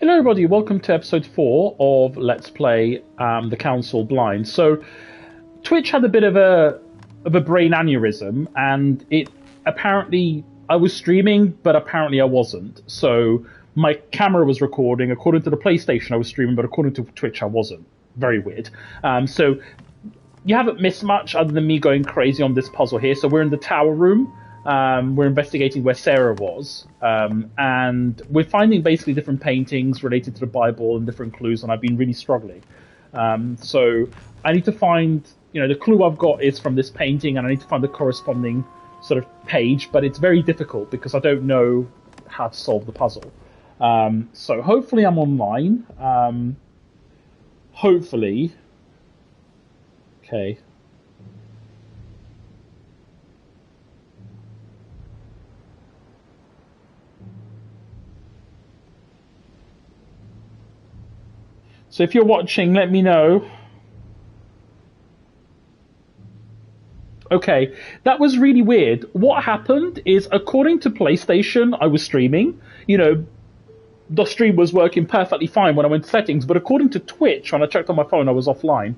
Hello, everybody. Welcome to episode 4 of Let's Play The Council Blind. So, Twitch had a bit of a brain aneurysm, and it apparently I was streaming, but apparently I wasn't. So, my camera was recording. According to the PlayStation, I was streaming, but according to Twitch, I wasn't. Very weird. So, you haven't missed much other than me going crazy on this puzzle here. So, we're in the tower room. We're investigating where Sarah was, and we're finding basically different paintings related to the Bible and different clues, and I've been really struggling. So I need to find, the clue I've got is from this painting, and I need to find the corresponding sort of page, but it's very difficult because I don't know how to solve the puzzle. So hopefully I'm online. Hopefully. Okay. So if you're watching, let me know. Okay, that was really weird. What happened is, according to PlayStation, I was streaming. The stream was working perfectly fine when I went to settings, but according to Twitch, when I checked on my phone, I was offline.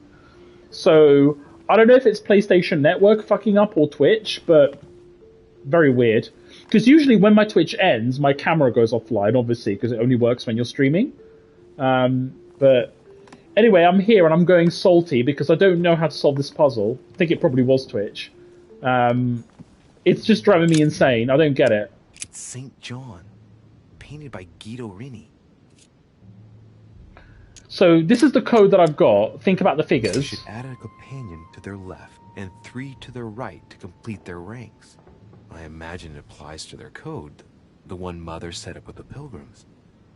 So I don't know if it's PlayStation Network fucking up or Twitch, but very weird. Because usually when my Twitch ends, my camera goes offline, obviously, because it only works when you're streaming. But anyway, I'm here and I'm going salty because I don't know how to solve this puzzle. I think it probably was Twitch. It's just driving me insane. I don't get it. It's St. John, painted by Guido Rini. So this is the code that I've got. Think about the figures. You should add a companion to their left and 3 to their right to complete their ranks. I imagine it applies to their code, the one Mother set up with the pilgrims.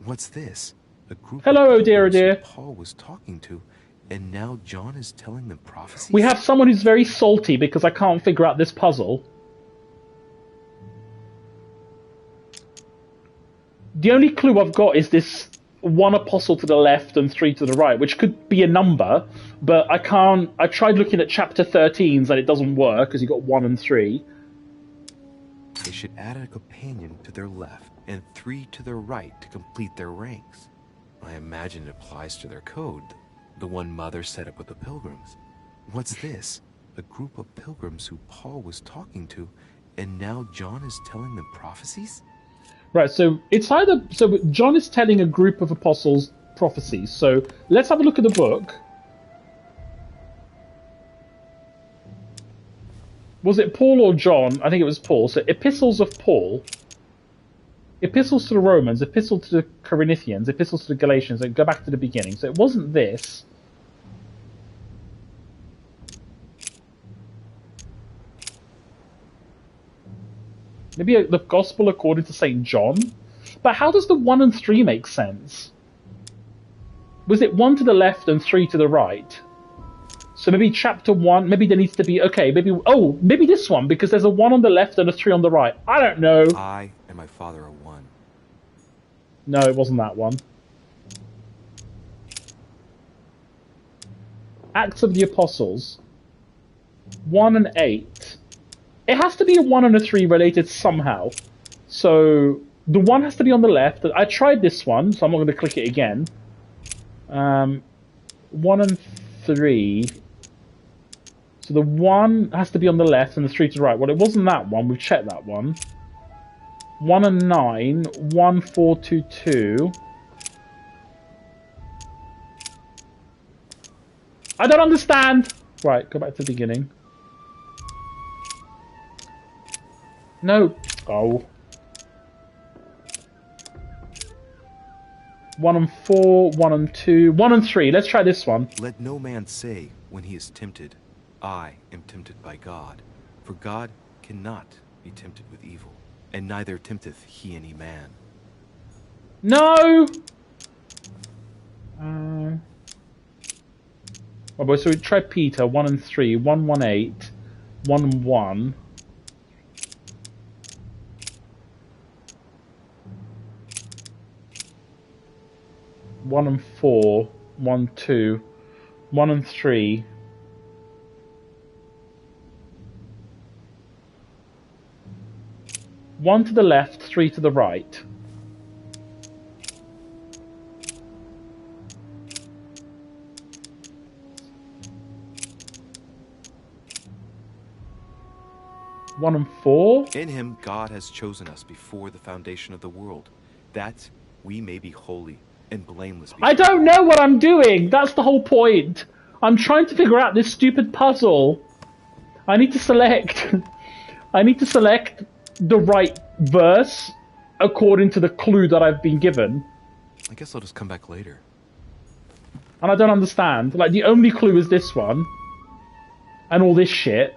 What's this? A group Hello, of oh dear, oh dear. Paul was talking to, and now John is telling them prophecies? We have someone who's very salty because I can't figure out this puzzle. The only clue I've got is this 1 apostle to the left and 3 to the right, which could be a number, but I can't. I tried looking at chapter 13s and it doesn't work because you got 1 and 3. They should add a companion to their left and 3 to their right to complete their ranks. I imagine it applies to their code, the one Mother set up with the pilgrims. What's this? A group of pilgrims who Paul was talking to, and now John is telling them prophecies? Right, so it's either... So John is telling a group of apostles prophecies. So let's have a look at the book. Was it Paul or John? I think it was Paul. So Epistles of Paul. Epistles to the Romans, Epistle to the Corinthians, Epistles to the Galatians, and go back to the beginning. So it wasn't this. Maybe the Gospel according to St. John? But how does the 1 and 3 make sense? Was it 1 to the left and 3 to the right? So maybe chapter 1, maybe there needs to be... Okay, maybe this one, because there's a 1 on the left and a 3 on the right. I don't know. I and my Father are one. No, it wasn't that one. Acts of the Apostles. 1 and 8. It has to be a 1 and a 3 related somehow. So the 1 has to be on the left. I tried this one, so I'm not going to click it again. 1 and 3. So the 1 has to be on the left and the 3 to the right. Well, it wasn't that one. We've checked that one. 1 and 9. 1, 4, 2, 2. I don't understand! Right, go back to the beginning. No. Oh. 1 and 4, 1 and 2, 1 and 3. Let's try this one. Let no man say when he is tempted, I am tempted by God. For God cannot be tempted with evil, and neither tempteth he any man. No! Oh boy, so we try Peter, 1 and 3, 1, 1, 8, 1 and 1. One and 4, 1, 2, 1 and 3. One to the left, 3 to the right. 1 and 4? In him, God has chosen us before the foundation of the world, that we may be holy and blameless. I don't know what I'm doing! That's the whole point! I'm trying to figure out this stupid puzzle. I need to select... I need to select the right verse according to the clue that I've been given. I guess I'll just come back later. And I don't understand. Like, the only clue is this one. And all this shit.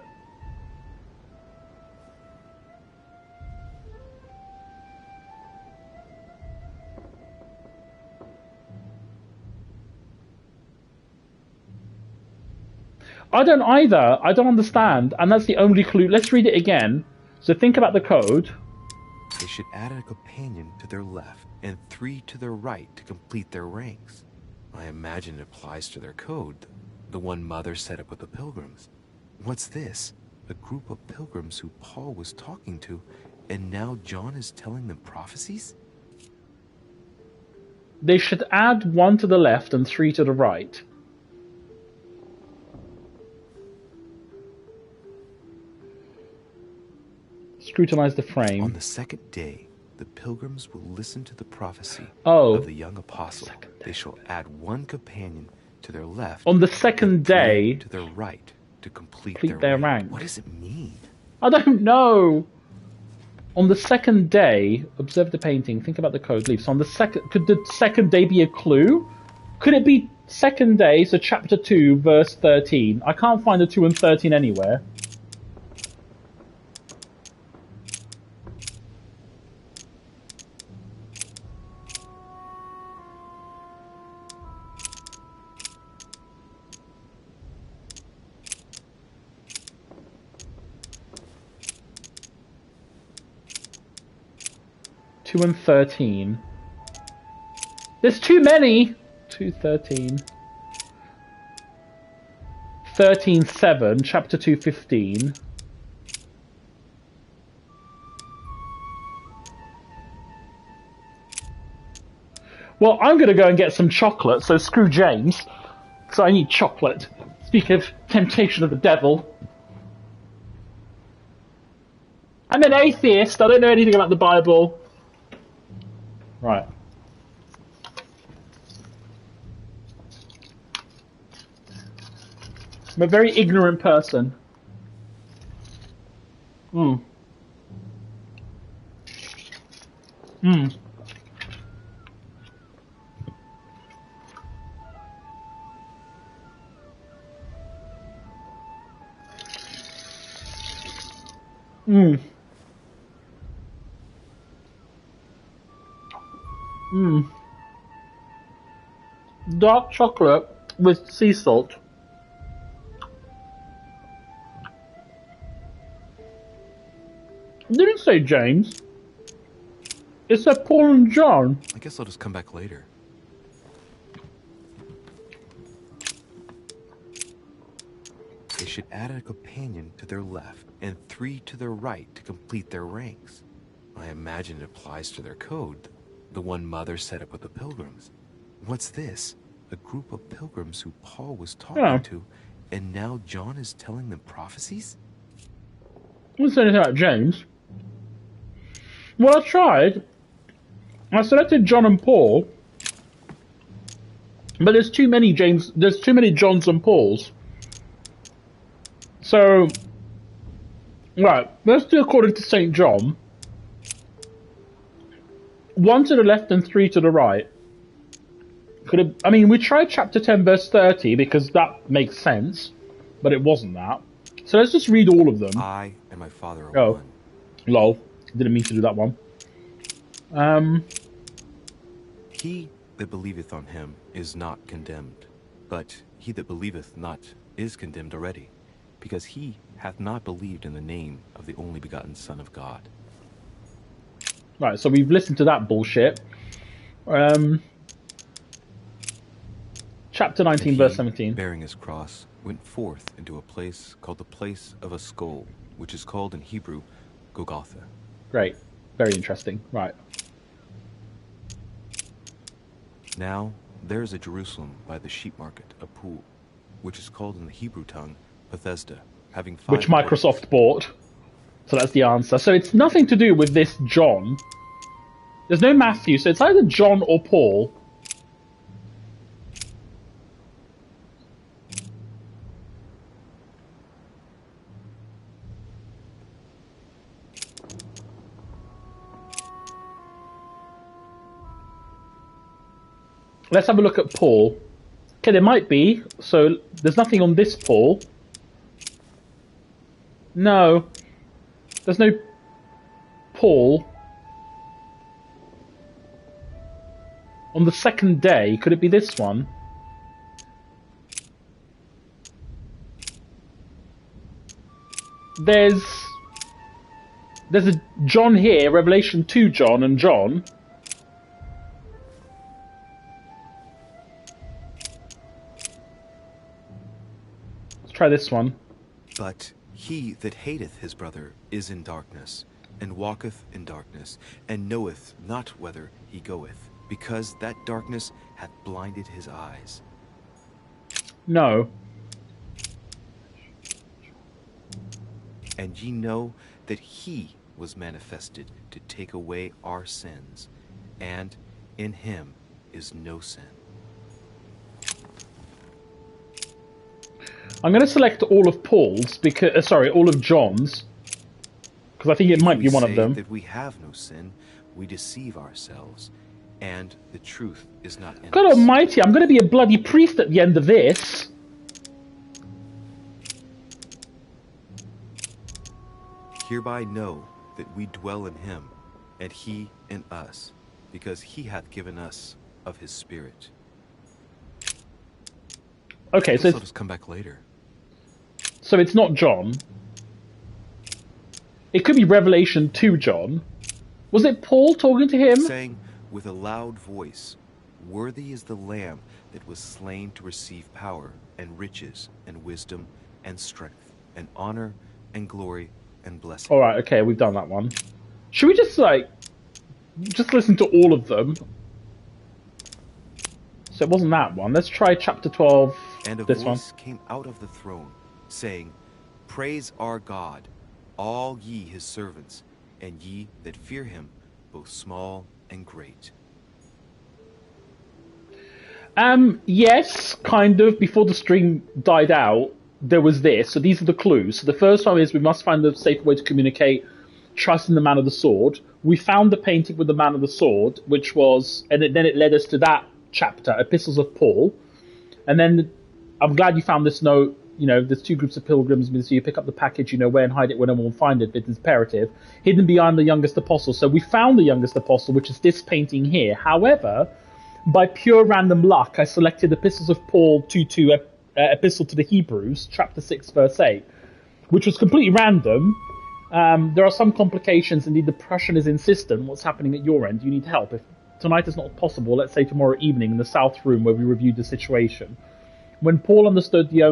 I don't either. I don't understand. And that's the only clue. Let's read it again. So think about the code. They should add a companion to their left and 3 to their right to complete their ranks. I imagine it applies to their code, the one Mother set up with the pilgrims. What's this? A group of pilgrims who Paul was talking to, and now John is telling them prophecies? They should add 1 to the left and 3 to the right. Scrutinize the frame. On the second day, the pilgrims will listen to the prophecy Oh. of the young apostle. They shall add 1 companion to their left. On the second and 3 day, to their right to complete their rank. What does it mean? I don't know. On the second day, observe the painting, think about the code, leave. So on the second, could the second day be a clue? Could it be second day, so chapter 2, verse 13? I can't find the 2 and 13 anywhere. Two and 13. There's too many! 2, 13. 13, 7. Chapter 2, 15. Well, I'm going to go and get some chocolate, so screw James. Because I need chocolate. Speak of temptation of the devil. I'm an atheist. I don't know anything about the Bible. Right. I'm a very ignorant person. Hmm. Hmm. Hmm. Hmm. Dark chocolate with sea salt. It didn't say James. It said Paul and John. I guess I'll just come back later. They should add a companion to their left and 3 to their right to complete their ranks. I imagine it applies to their code, the one Mother set up with the pilgrims. What's this? A group of pilgrims who Paul was talking to, and now John is telling them prophecies? I didn't say anything about James. Well, I tried. I selected John and Paul, but there's too many James. There's too many Johns and Pauls. So, right, let's do according to St. John. 1 to the left and 3 to the right. I mean, we tried chapter 10, verse 30 because that makes sense, but it wasn't that. So let's just read all of them. I and my Father are one. Lol. Didn't mean to do that one. He that believeth on him is not condemned, but he that believeth not is condemned already, because he hath not believed in the name of the only begotten Son of God. Right, so we've listened to that bullshit. Chapter 19, verse 17. Bearing his cross, went forth into a place called the place of a skull, which is called in Hebrew Golgotha. Great. Very interesting. Right. Now there is at Jerusalem by the sheep market a pool, which is called in the Hebrew tongue Bethesda, having 5 which Microsoft bought. So that's the answer. So it's nothing to do with this John. There's no Matthew, so it's either John or Paul. Let's have a look at Paul. Okay, there might be. So there's nothing on this Paul. No. There's no Paul. On the second day, could it be this one? There's a John here, Revelation 2 John and John. Let's try this one. But he that hateth his brother is in darkness, and walketh in darkness, and knoweth not whither he goeth, because that darkness hath blinded his eyes. No. And ye know that he was manifested to take away our sins, and in him is no sin. I'm going to select all of Paul's, because all of John's, because I think it might be one of them. That we have no sin, we deceive ourselves, and the truth is not in God us. almighty, I'm going to be a bloody priest at the end of this. Hereby know that we dwell in him, and he in us, because he hath given us of his Spirit. Okay, so let us come back later. So it's not John. It could be Revelation 2 John. Was it Paul talking to him? Saying with a loud voice, worthy is the Lamb that was slain to receive power and riches and wisdom and strength and honor and glory and blessing. Alright, okay, we've done that one. Should we just listen to all of them? So it wasn't that one. Let's try chapter 12, and this one. A voice came out of the throne, saying, Praise our God, all ye his servants, and ye that fear him, both small and great. Yes, kind of. Before the stream died out, there was this. So these are the clues. So the first one is we must find a safer way to communicate, trust in the man of the sword. We found the painting with the man of the sword, which was, and then it led us to that chapter, Epistles of Paul. And then I'm glad you found this note. You know, there's two groups of pilgrims, so you pick up the package, you know where and hide it when no one will find it, but it's imperative. Hidden behind the youngest apostle. So we found the youngest apostle, which is this painting here. However, by pure random luck, I selected Epistles of Paul 2:2, Epistle to the Hebrews, chapter 6, verse 8, which was completely random. There are some complications, indeed the Prussian is insistent. What's happening at your end? You need help. If tonight is not possible, let's say tomorrow evening in the south room where we reviewed the situation. When Paul understood the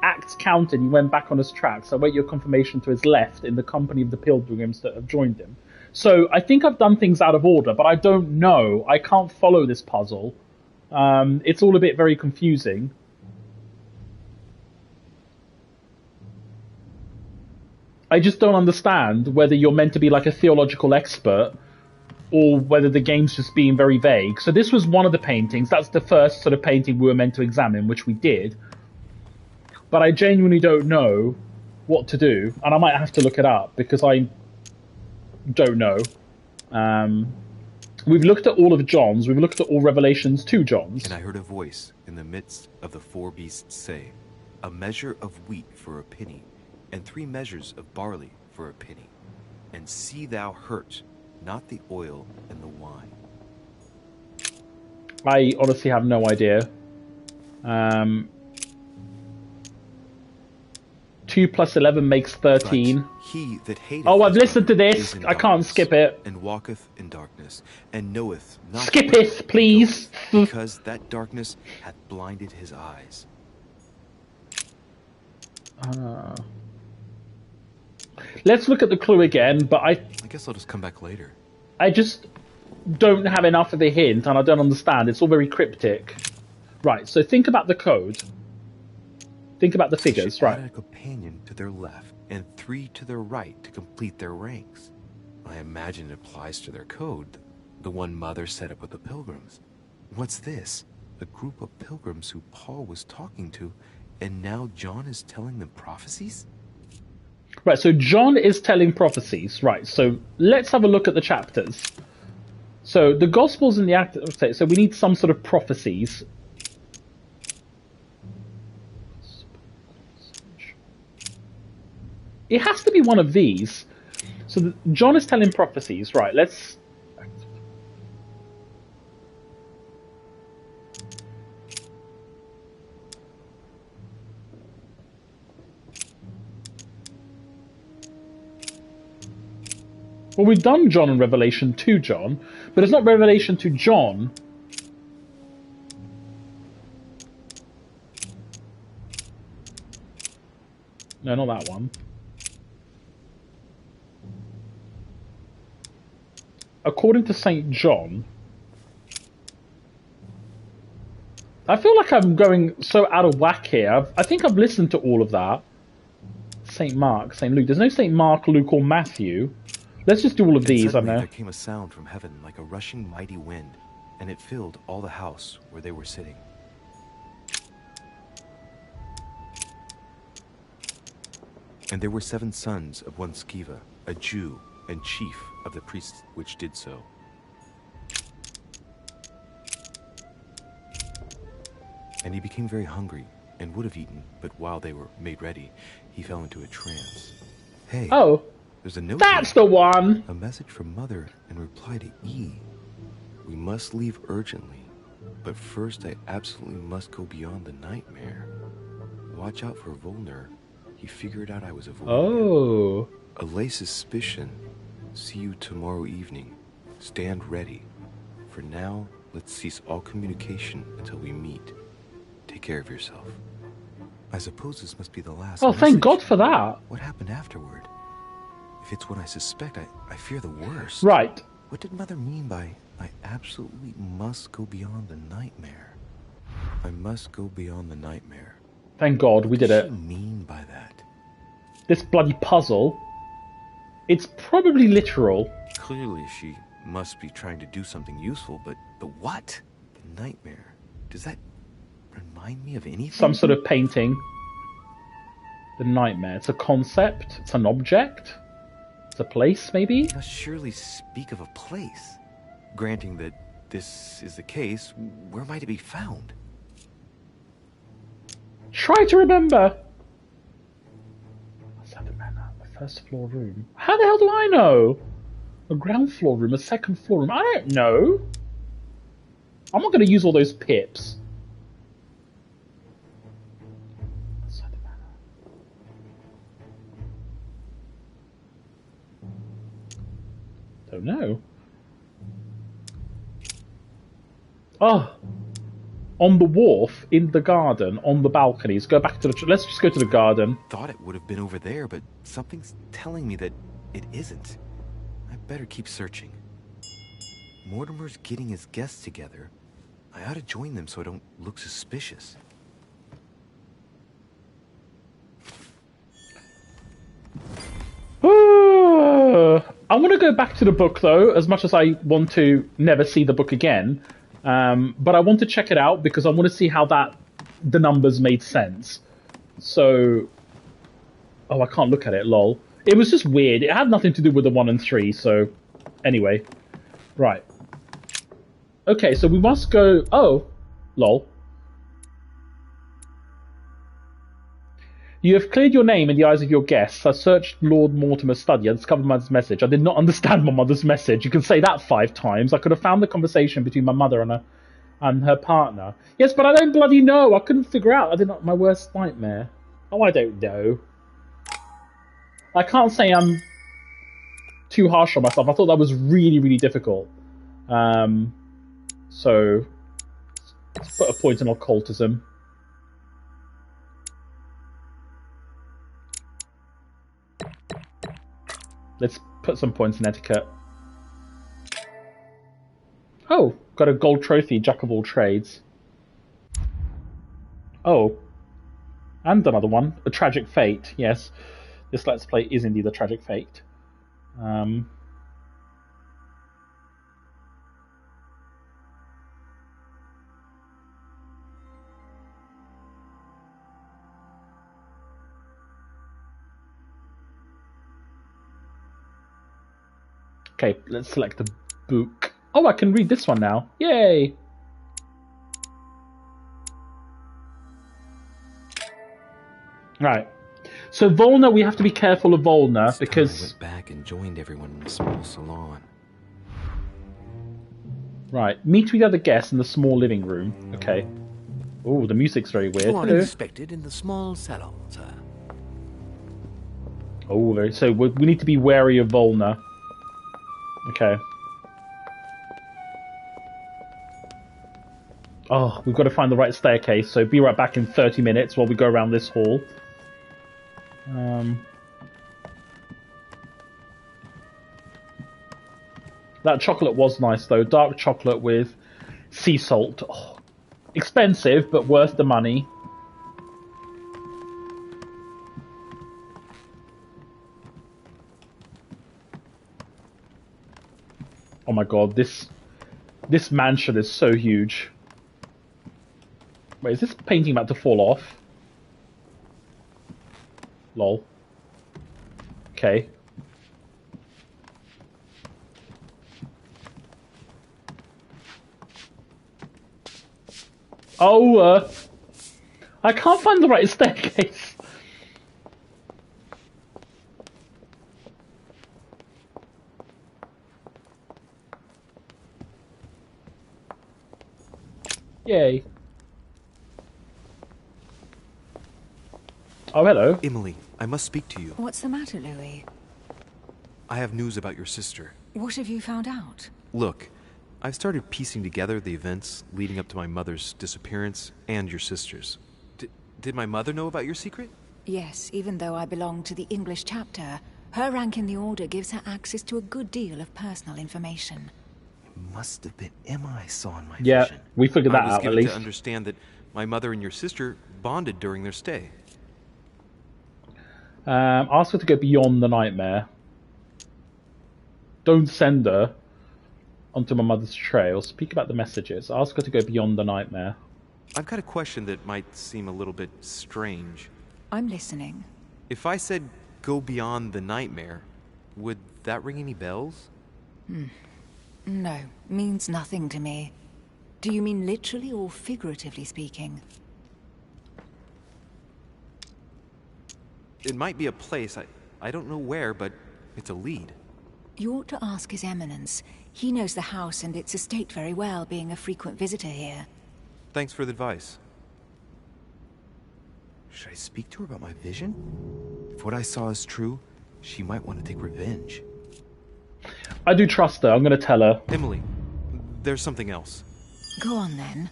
acts counted, he went back on his tracks. I wait your confirmation to his left in the company of the pilgrims that have joined him. So I think I've done things out of order, but I don't know. I can't follow this puzzle. It's all a bit very confusing. I just don't understand whether you're meant to be like a theological expert or whether the game's just being very vague. So this was one of the paintings. That's the first sort of painting we were meant to examine, which we did. But I genuinely don't know what to do, and I might have to look it up, because I don't know. We've looked at all of John's. We've looked at all Revelations 2 John's. And I heard a voice in the midst of the four beasts say, A measure of wheat for a penny, and 3 measures of barley for a penny. And see thou hurt not the oil and the wine. I honestly have no idea. 2 plus 11 makes 13. But he that hateth I've listened to this. I can't skip it. And walketh in darkness, and knoweth not. Skip it, please. Because that darkness hath blinded his eyes. Let's look at the clue again, but I guess I'll just come back later. I just don't have enough of a hint, and I don't understand. It's all very cryptic. Right, so think about the code. Think about the figures, right? Add a companion to their left, and 3 to their right to complete their ranks. I imagine it applies to their code, the one Mother set up with the pilgrims. What's this? A group of pilgrims who Paul was talking to, and now John is telling them prophecies? Right, so John is telling prophecies. Right, so let's have a look at the chapters. So the Gospels and the Acts, so we need some sort of prophecies. It has to be one of these. So John is telling prophecies. Right, let's... Well, we've done John and Revelation to John, but it's not Revelation to John. No, not that one. According to St. John, I feel like I'm going so out of whack here. I think I've listened to all of that. St. Mark, St. Luke. There's no St. Mark, Luke, or Matthew. Let's just do all of these, I know. There came a sound from heaven like a rushing mighty wind, and it filled all the house where they were sitting. And there were 7 sons of one Sceva, a Jew, and chief of the priests which did so. And he became very hungry, and would have eaten, but while they were made ready, he fell into a trance. Hey! Oh! There's a note That's here. The one! A message from Mother in reply to E. We must leave urgently, but first I absolutely must go beyond the nightmare. Watch out for Volner. He figured out I was avoiding Oh. him. Allay suspicion. See you tomorrow evening. Stand ready. For now, let's cease all communication until we meet. Take care of yourself. I suppose this must be the last Oh, message. thank God for that. What happened afterward? If it's what I suspect, I fear the worst. Right. What did Mother mean by, I absolutely must go beyond the nightmare? I must go beyond the nightmare. Thank God we did it. What does she mean by that? This bloody puzzle. It's probably literal. Clearly she must be trying to do something useful, but what? The nightmare. Does that remind me of anything? Some sort of painting. The nightmare. It's a concept. It's an object. It's a place, maybe? It must surely speak of a place. Granting that this is the case, where might it be found? Try to remember. A first floor room. How the hell do I know? A ground floor room, a second floor room. I don't know. I'm not going to use all those pips. Don't know. Oh, on the wharf, in the garden, on the balconies. Go back to the... Let's just go to the garden. Thought it would have been over there, but something's telling me that it isn't. I better keep searching. Mortimer's getting his guests together. I ought to join them so I don't look suspicious. I want to go back to the book, though, as much as I want to never see the book again. But I want to check it out because I want to see how the numbers made sense. So... Oh, I can't look at it, lol. It was just weird. It had nothing to do with the 1 and 3, so... Anyway. Right. Okay, so we must go... Oh. Lol. You have cleared your name in the eyes of your guests. I searched Lord Mortimer's study and discovered my mother's message. I did not understand my mother's message. You can say that 5 times. I could have found the conversation between my mother and her partner. Yes, but I don't bloody know. I couldn't figure out. I did not... My worst nightmare. Oh, I don't know. I can't say I'm too harsh on myself. I thought that was really, really difficult. So, let's put a point in occultism. Let's put some points in etiquette. Oh, got a gold trophy, Jack of all trades. Oh. And another one. A tragic fate, yes. This Let's Play is indeed a tragic fate. Okay, let's select the book. Oh, I can read this one now. Yay! Right. So Volna, we have to be careful of Volna because I went back and joined everyone in a small salon. Right. Meet with the other guests in the small living room. Okay. Oh, the music's very weird. You are Hello. expected in the small salon, sir. Oh, very. So we need to be wary of Volna. Okay. Oh, we've got to find the right staircase. So be right back in 30 minutes while we go around this hall. That chocolate was nice though. Dark chocolate with sea salt. Oh, expensive, but worth the money. Oh my god, this mansion is so huge. Wait, is this painting about to fall off? Lol. Okay. Oh, I can't find the right staircase. Yay. Oh, hello. Emily, I must speak to you. What's the matter, Louis? I have news about your sister. What have you found out? Look, I've started piecing together the events leading up to my mother's disappearance and your sister's. Did my mother know about your secret? Yes, even though I belong to the English chapter, her rank in the Order gives her access to a good deal of personal information. It must have been Emma I saw in my Yeah, vision. we figured that I was out at given least. to understand that my mother and your sister bonded during their stay. Ask her to go beyond the nightmare. Don't send her onto my mother's trail. Speak about the messages. Ask her to go beyond the nightmare. I've got a question that might seem a little bit strange. I'm listening. If I said go beyond the nightmare, would that ring any bells? No, means nothing to me. Do you mean literally or figuratively speaking? It might be a place, I don't know where, but it's a lead. You ought to ask His Eminence. He knows the house and its estate very well, being a frequent visitor here. Thanks for the advice. Should I speak to her about my vision? If what I saw is true, she might want to take revenge. I do trust her. I'm going to tell her. Emily, there's something else. Go on then.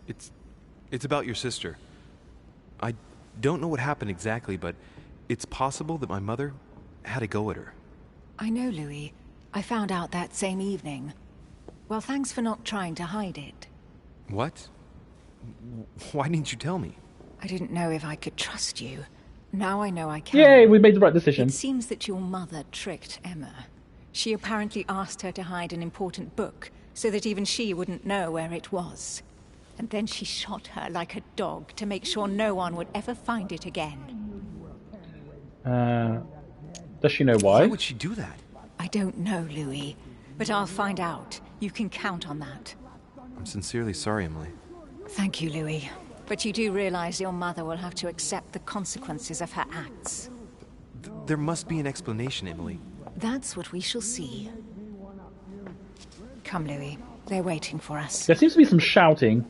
It's about your sister. I don't know what happened exactly, but it's possible that my mother had a go at her. I know, Louis. I found out that same evening. Well, thanks for not trying to hide it. What? Why didn't you tell me? I didn't know if I could trust you. Now I know I can. Yay, we made the right decision. It seems that your mother tricked Emma. She apparently asked her to hide an important book, so that even she wouldn't know where it was. And then she shot her like a dog to make sure no one would ever find it again. Does she know Why why? would she do that? I don't know, Louis, but I'll find out. You can count on that. I'm sincerely sorry, Emily. Thank you, Louis. But you do realize your mother will have to accept the consequences of her acts. There must be an explanation, Emily. That's what we shall see. Come, Louis. They're waiting for us. There seems to be some shouting.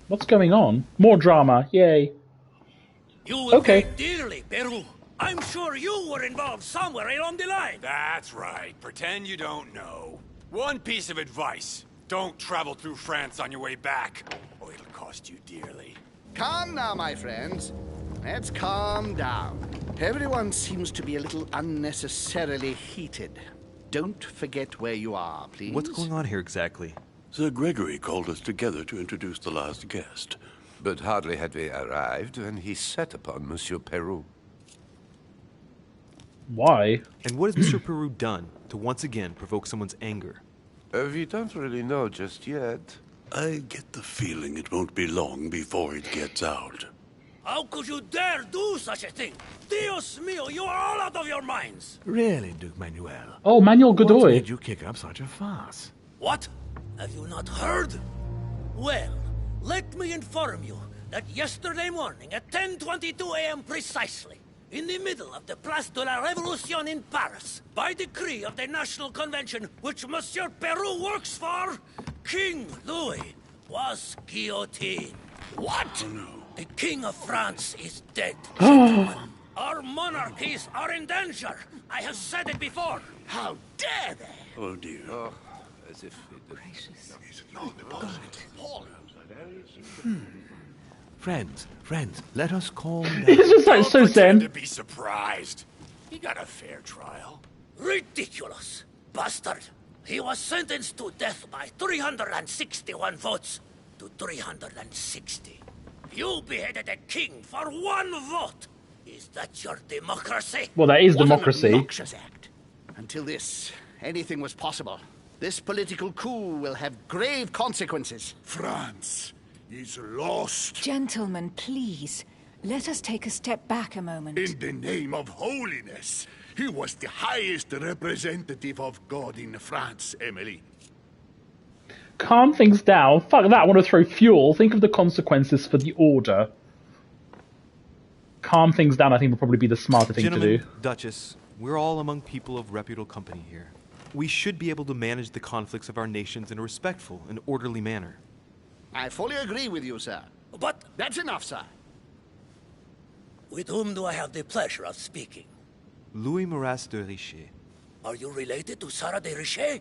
What's going on? More drama. Yay. You will Okay. pay dearly, Peru. I'm sure you were involved somewhere along the line. That's right. Pretend you don't know. One piece of advice. Don't travel through France on your way back, or it'll cost you dearly. Calm now, my friends. Let's calm down. Everyone seems to be a little unnecessarily heated. Don't forget where you are, please. What's going on here exactly? Sir Gregory called us together to introduce the last guest. But hardly had we arrived when he set upon Monsieur Peru. Why? And what has Monsieur Peru done to once again provoke someone's anger? We don't really know just yet. I get the feeling it won't be long before it gets out. How could you dare do such a thing? Dios mío, you are all out of your minds! Really, Duke Manuel? Oh, Manuel What Godoy. made you kick up such a fuss? What? Have you not heard? Well, let me inform you that yesterday morning at 10:22 a.m. precisely, in the middle of the Place de la Révolution in Paris, by decree of the National Convention which Monsieur Peru works for, King Louis was guillotined. What? Oh, no. The King of France is dead, gentlemen. Our monarchies are in danger. I have said it before. How dare they? Oh, dear. Oh, as if it... Gracious. Friends, let us calm down. It's just like Don't so pretend to zen. be surprised. He got a fair trial. Ridiculous! Bastard! He was sentenced to death by 361 votes to 360. You beheaded a king for one vote! Is that your democracy? Well, that is What democracy. an obnoxious act. Until anything was possible. This political coup will have grave consequences. France is lost. Gentlemen, please. Let us take a step back a moment. In the name of holiness, he was the highest representative of God in France, Emily. Calm things down. Fuck that, I want to throw fuel. Think of the consequences for the Order. Calm things down, I think, would probably be the smarter thing Gentlemen, to do. Duchess, we're all among people of reputable company here. We should be able to manage the conflicts of our nations in a respectful and orderly manner. I fully agree with you, sir. But That's enough, sir. with whom do I have the pleasure of speaking? Louis Maras de Richet. Are you related to Sarah de Richet?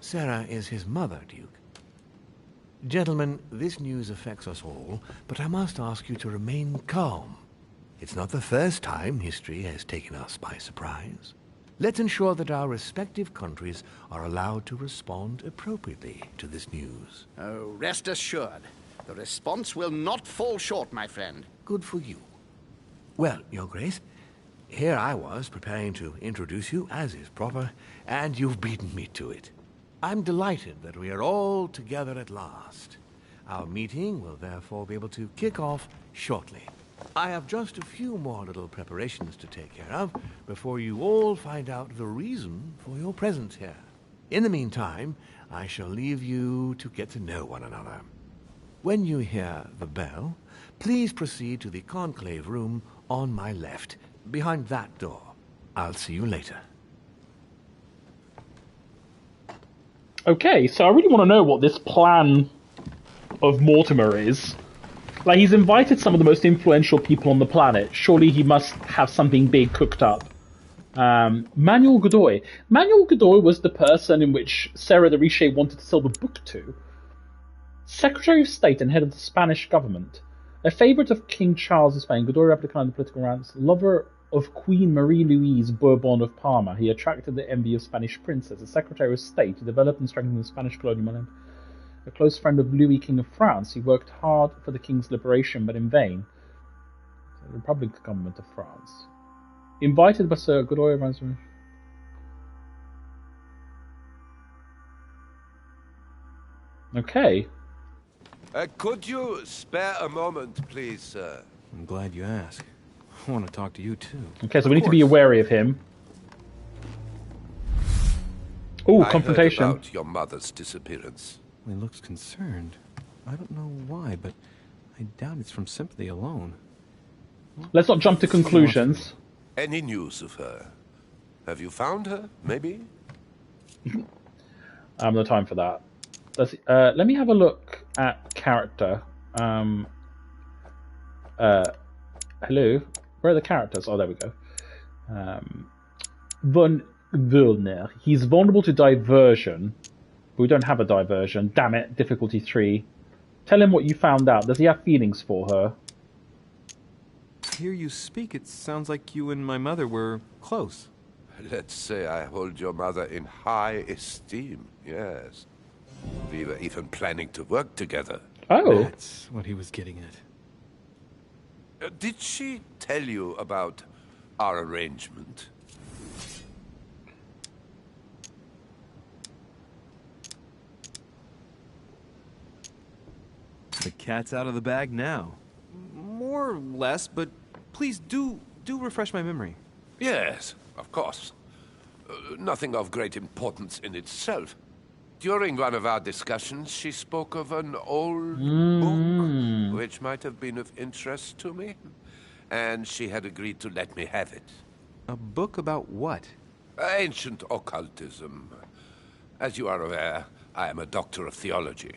Sarah is his mother, Duke. Gentlemen, this news affects us all, but I must ask you to remain calm. It's not the first time history has taken us by surprise. Let's ensure that our respective countries are allowed to respond appropriately to this news. Oh, rest assured. The response will not fall short, my friend. Good for you. Well, Your Grace, here I was preparing to introduce you as is proper, and you've beaten me to it. I'm delighted that we are all together at last. Our meeting will therefore be able to kick off shortly. I have just a few more little preparations to take care of before you all find out the reason for your presence here. In the meantime, I shall leave you to get to know one another. When you hear the bell, please proceed to the conclave room on my left, behind that door. I'll see you later. Okay, so I really want to know what this plan of Mortimer is. Like, he's invited some of the most influential people on the planet. Surely he must have something big cooked up. Manuel Godoy. Manuel Godoy was the person in which Sarah de Richet wanted to sell the book to. Secretary of State and head of the Spanish government. A favourite of King Charles of Spain, Godoy replicated the political ranks. Lover of Queen Marie-Louise Bourbon of Parma, he attracted the envy of Spanish princes. A Secretary of State, he developed and strengthened the Spanish colonial mind. A close friend of Louis, King of France, he worked hard for the king's liberation, but in vain. The Republican government of France. Invited by Sir Godoy of Okay. Could you spare a moment, please, sir? I'm glad you asked. I want to talk to you too. Okay, so we need to be wary of him. Ooh, confrontation. I heard about your mother's disappearance. He looks concerned. I don't know why, but I doubt it's from sympathy alone. Let's not jump to conclusions. Any news of her? Have you found her, maybe? I have no time for that. Let me have a look at character. Hello? Where are the characters? Oh, there we go. Von Wilner. He's vulnerable to diversion. But we don't have a diversion. Damn it. Difficulty 3. Tell him what you found out. Does he have feelings for her? Hear you speak, it sounds like you and my mother were close. Let's say I hold your mother in high esteem, yes. We were even planning to work together. Oh. That's what he was getting at. Did she tell you about our arrangement? The cat's out of the bag now. More or less, but please do refresh my memory. Yes, of course. Nothing of great importance in itself. During one of our discussions, she spoke of an old book, which might have been of interest to me, and she had agreed to let me have it. A book about what? Ancient occultism. As you are aware, I am a doctor of theology.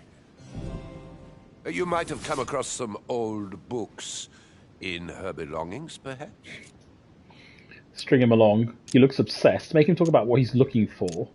You might have come across some old books in her belongings, perhaps? String him along. He looks obsessed. Make him talk about what he's looking for.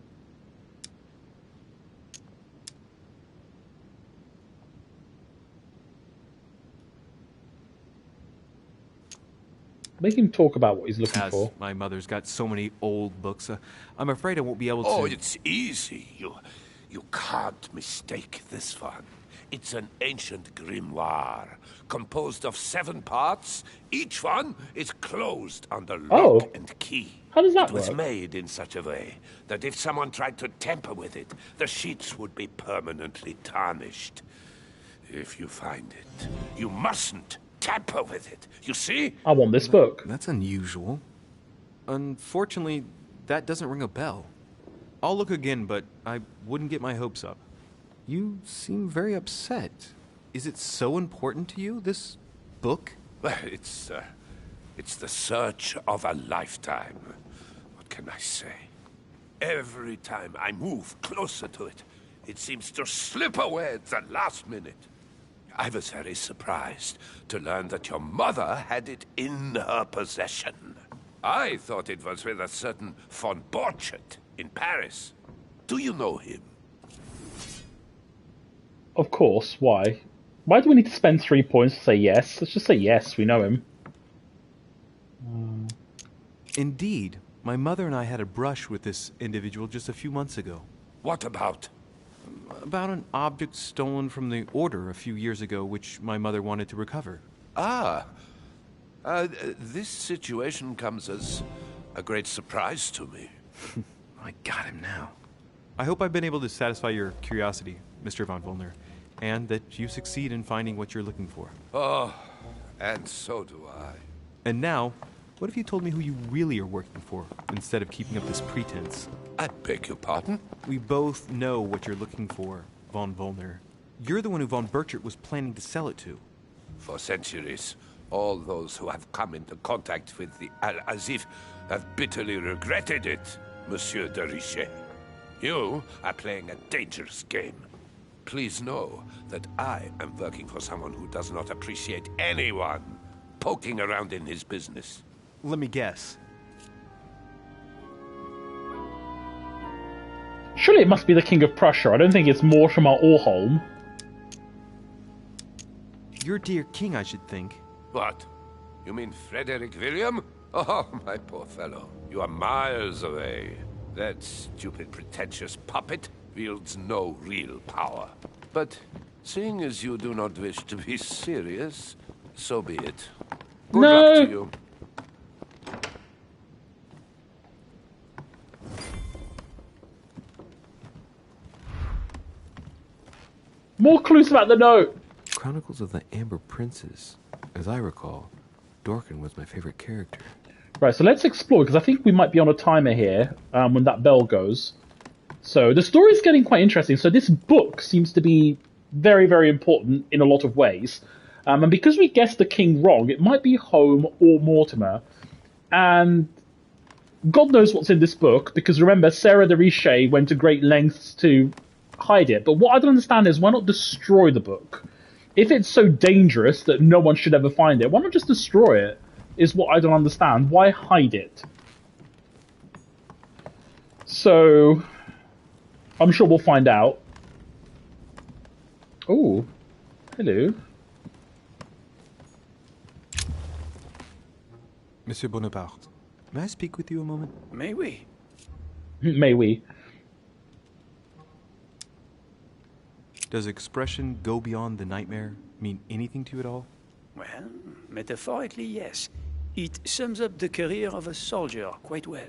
Make him talk about what he's looking for. My mother's got so many old books. I'm afraid I won't be able to... Oh, it's easy. You can't mistake this one. It's an ancient grimoire, composed of 7 parts. Each one is closed under lock and key. How does that work? It was work? made in such a way that if someone tried to tamper with it, the sheets would be permanently tarnished. If you find it, you mustn't tamper with it. You see? I want this book. That's unusual. Unfortunately, that doesn't ring a bell. I'll look again, but I wouldn't get my hopes up. You seem very upset. Is it so important to you, this book? Well, it's the search of a lifetime. What can I say? Every time I move closer to it, it seems to slip away at the last minute. I was very surprised to learn that your mother had it in her possession. I thought it was with a certain von Borchardt in Paris. Do you know him? Of course. Why? Why do we need to spend 3 points to say yes? Let's just say yes. We know him. Indeed. My mother and I had a brush with this individual just a few months ago. What about? About an object stolen from the Order a few years ago, which my mother wanted to recover. This situation comes as a great surprise to me. I got him now. I hope I've been able to satisfy your curiosity, Mr. von Volner, and that you succeed in finding what you're looking for. Oh, and so do I. And now, what if you told me who you really are working for, instead of keeping up this pretense? I beg your pardon? We both know what you're looking for, von Volner. You're the one who von Borchardt was planning to sell it to. For centuries, all those who have come into contact with the Al-Azif have bitterly regretted it, Monsieur de Richet. You are playing a dangerous game. Please know that I am working for someone who does not appreciate anyone poking around in his business. Let me guess. Surely it must be the King of Prussia. I don't think it's Mortimer Orholm. Your dear king, I should think. What? You mean Frederick William? Oh, my poor fellow. You are miles away. That stupid, pretentious puppet wields no real power. But seeing as you do not wish to be serious, so be it. Good luck to you. More clues about the note. Chronicles of the Amber Princes. As I recall, Dorkin was my favorite character. Right, so let's explore, because I think we might be on a timer here when that bell goes. So the story's getting quite interesting. So this book seems to be very, very important in a lot of ways. And because we guessed the king wrong, it might be Home or Mortimer. And God knows what's in this book, because remember, Sarah de Richet went to great lengths to hide it. But what I don't understand is, why not destroy the book? If it's so dangerous that no one should ever find it, why not just destroy it? Is what I don't understand. Why hide it? So, I'm sure we'll find out. Oh, hello. Monsieur Bonaparte, may I speak with you a moment? May we? May we? Does expression go beyond the nightmare mean anything to you at all? Well, metaphorically, yes. It sums up the career of a soldier quite well.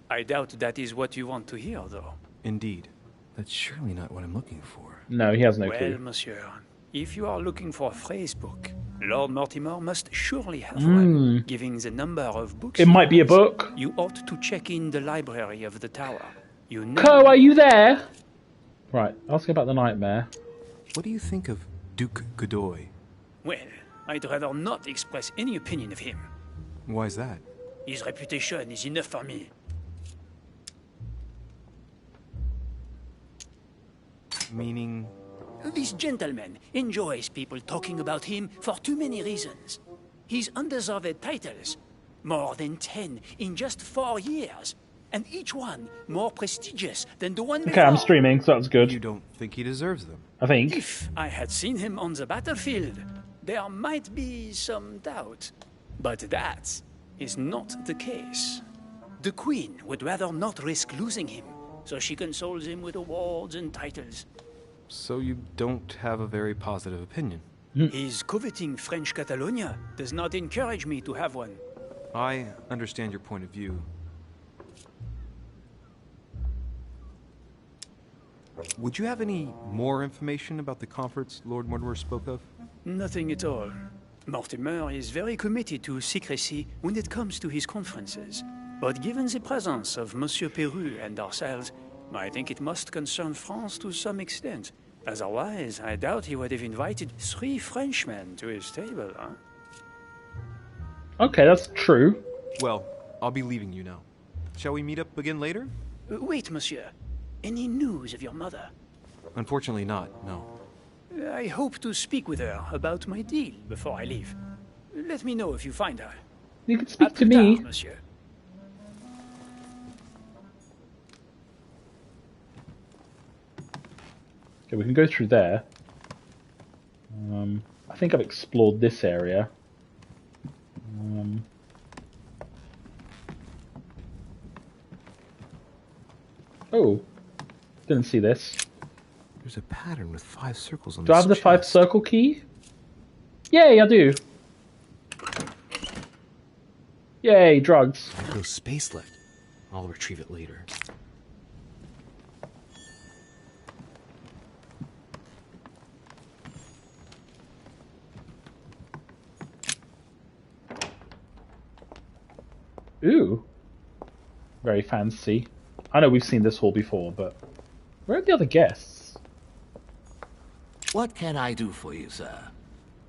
I doubt that is what you want to hear, though. Indeed. That's surely not what I'm looking for. No, he has no Well, clue. monsieur, if you are looking for a phrase book, Lord Mortimer must surely have one, given the number of books. It might be a book. You ought to check in the library of the tower. You know. Co, are you there? Right, ask about the nightmare. What do you think of Duke Godoy? Well, I'd rather not express any opinion of him. Why is that? His reputation is enough for me. Meaning? This gentleman enjoys people talking about him for too many reasons. His undeserved titles, more than 10 in just 4 years, and each one more prestigious than the one before. Okay, I'm streaming, so that's good. You don't think he deserves them? I think. If I had seen him on the battlefield, there might be some doubt. But that is not the case. The Queen would rather not risk losing him, so she consoles him with awards and titles. So you don't have a very positive opinion? His coveting French Catalonia does not encourage me to have one. I understand your point of view. Would you have any more information about the conference Lord Mortimer spoke of? Nothing at all. Mortimer is very committed to secrecy when it comes to his conferences. But given the presence of Monsieur Peru and ourselves, I think it must concern France to some extent. Otherwise, I doubt he would have invited 3 Frenchmen to his table, huh? Okay, that's true. Well, I'll be leaving you now. Shall we meet up again later? Wait, monsieur. Any news of your mother? Unfortunately not, no. I hope to speak with her about my deal before I leave. Let me know if you find her. You can speak À to plus me. tard, monsieur. Okay, we can go through there. I think I've explored this area. Oh, didn't see this. There's a pattern with 5 circles on Do I have the 5 circle key? Yay, I do. Yay, drugs. No space left. I'll retrieve it later. Ooh. Very fancy. I know we've seen this hall before, but where are the other guests? What can I do for you, sir?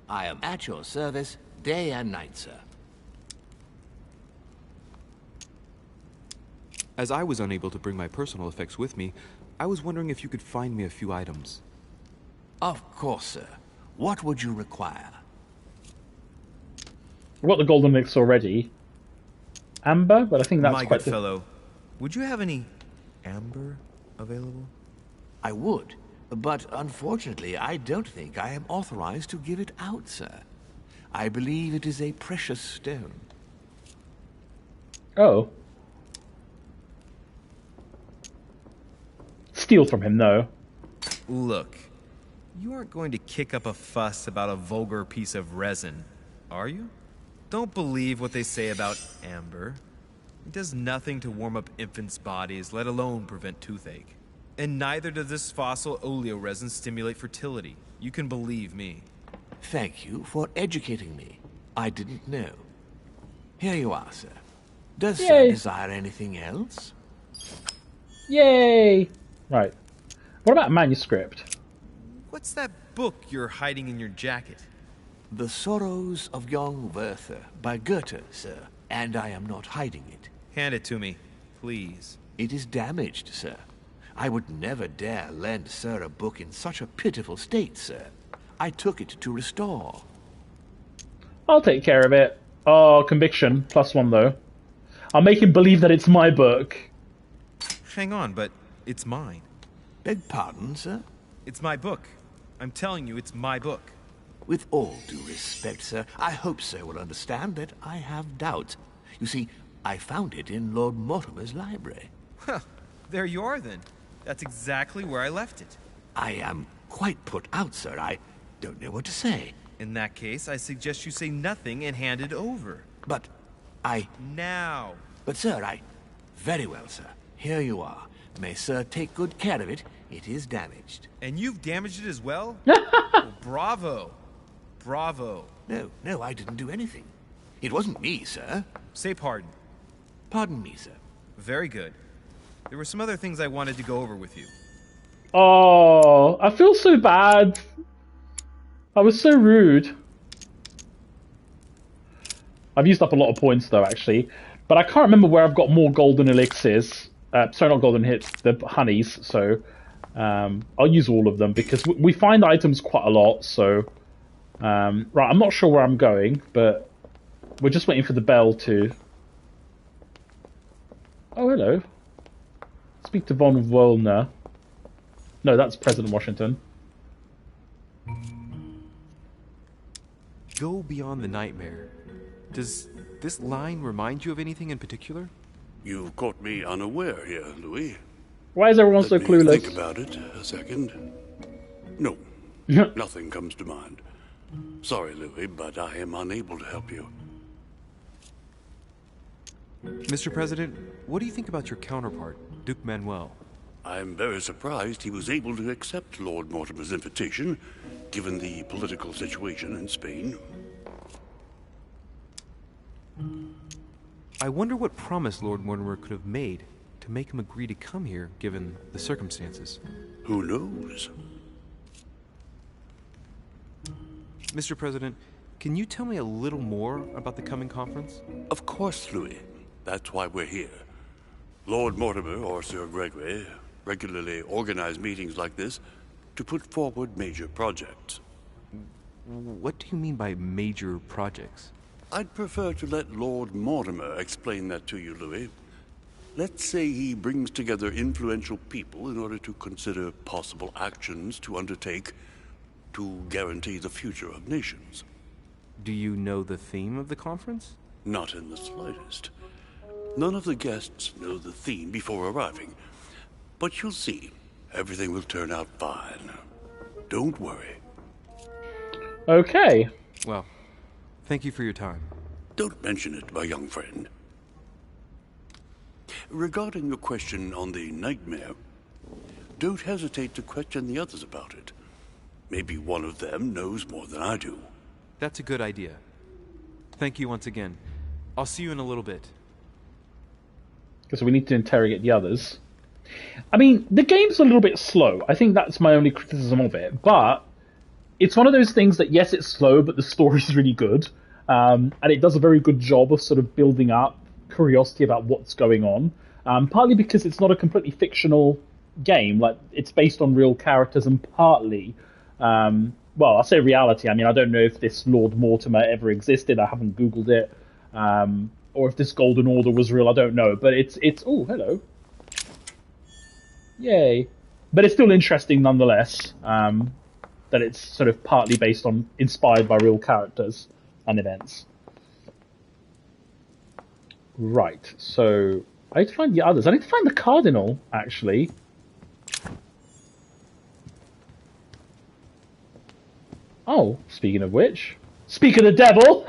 I am at your service day and night, sir. As I was unable to bring my personal effects with me, I was wondering if you could find me a few items. Of course, sir. What would you require? I've got the golden mix already. Amber, but I think that's My quite good fellow, would you have any amber available? I would, but unfortunately I don't think I am authorized to give it out, sir. I believe it is a precious stone. Oh. Steal from him, no. Look, you aren't going to kick up a fuss about a vulgar piece of resin, are you? Don't believe what they say about amber. It does nothing to warm up infants' bodies, let alone prevent toothache. And neither does this fossil oleoresin stimulate fertility. You can believe me. Thank you for educating me. I didn't know. Here you are, sir. Does sir desire anything else? Yay! Right. What about manuscript? What's that book you're hiding in your jacket? The Sorrows of Young Werther by Goethe, sir. And I am not hiding it. Hand it to me, please. It is damaged, sir. I would never dare lend sir a book in such a pitiful state, sir. I took it to restore. I'll take care of it. Oh, conviction. +1, though. I'll make him believe that it's my book. Hang on, but it's mine. Beg pardon, sir? It's my book. I'm telling you, it's my book. With all due respect, sir, I hope sir will understand that I have doubts. You see, I found it in Lord Mortimer's library. Huh, there you are then. That's exactly where I left it. I am quite put out, sir. I don't know what to say. In that case, I suggest you say nothing and hand it over. But I... Now! But, sir, I... Very well, sir. Here you are. May sir take good care of it. It is damaged. And you've damaged it as well? Well, bravo. Bravo. No, I didn't do anything. It wasn't me, sir. Say pardon. Pardon me, sir. Very good. There were some other things I wanted to go over with you. Oh, I feel so bad. I was so rude. I've used up a lot of points though, actually. But I can't remember where I've got more golden elixirs. Sorry, not golden hits, the honeys. So I'll use all of them because we find items quite a lot. So right, I'm not sure where I'm going, but we're just waiting for the bell to... Oh, hello. Speak to von Wollner. No, that's President Washington. Go beyond the nightmare. Does this line remind you of anything in particular? You caught me unaware here, Louis. Why is everyone so clueless? Think about it a second. No, nothing comes to mind. Sorry, Louis, but I am unable to help you. Mr. President, what do you think about your counterpart, Duke Manuel? I'm very surprised he was able to accept Lord Mortimer's invitation, given the political situation in Spain. I wonder what promise Lord Mortimer could have made to make him agree to come here, given the circumstances. Who knows? Mr. President, can you tell me a little more about the coming conference? Of course, Louis. That's why we're here. Lord Mortimer or Sir Gregory regularly organize meetings like this to put forward major projects. What do you mean by major projects? I'd prefer to let Lord Mortimer explain that to you, Louis. Let's say he brings together influential people in order to consider possible actions to undertake to guarantee the future of nations. Do you know the theme of the conference? Not in the slightest. None of the guests know the theme before arriving. But you'll see, everything will turn out fine. Don't worry. Okay. Well, thank you for your time. Don't mention it, my young friend. Regarding your question on the nightmare, don't hesitate to question the others about it. Maybe one of them knows more than I do. That's a good idea. Thank you once again. I'll see you in a little bit. So we need to interrogate the others. I mean, the game's a little bit slow. I think that's my only criticism of it. But it's one of those things that, yes, it's slow, but the story's really good. And it does a very good job of sort of building up curiosity about what's going on. Partly because it's not a completely fictional game. Like, it's based on real characters, and partly... well, I say reality. I mean, I don't know if this Lord Mortimer ever existed. I haven't Googled it. Or if this Golden Order was real, I don't know. But it's oh, hello. Yay. But it's still interesting nonetheless, that it's sort of partly inspired by real characters and events. Right, so I need to find the others. I need to find the Cardinal, actually. Oh, speaking of which, speak of the devil!